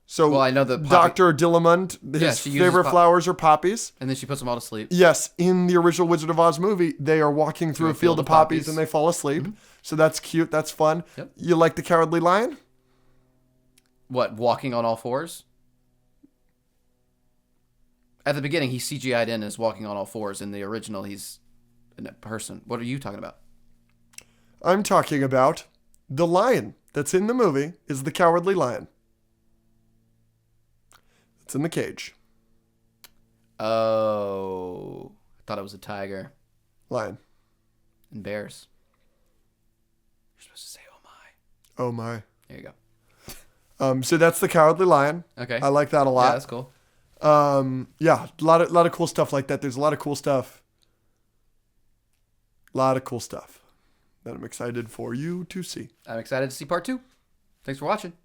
So I know the Dr. Dillamond, his favorite flowers are poppies. And then she puts them all to sleep. Yes, in the original Wizard of Oz movie, they are walking through a field of poppies and they fall asleep. Mm-hmm. So that's cute. That's fun. Yep. You like the Cowardly Lion? What, walking on all fours? At the beginning, he's CGI'd in as walking on all fours. In the original, he's a person. What are you talking about? I'm talking about the lion that's in the movie is the Cowardly Lion. It's in the cage. Oh. I thought it was a tiger. Lion. And bears. You're supposed to say, oh my. Oh my. There you go. So that's the Cowardly Lion. Okay. I like that a Yeah, lot. that's cool. Yeah, a lot of cool stuff like that. There's a lot of cool stuff. A lot of cool stuff that I'm excited for you to see. I'm excited to see part 2. Thanks for watching.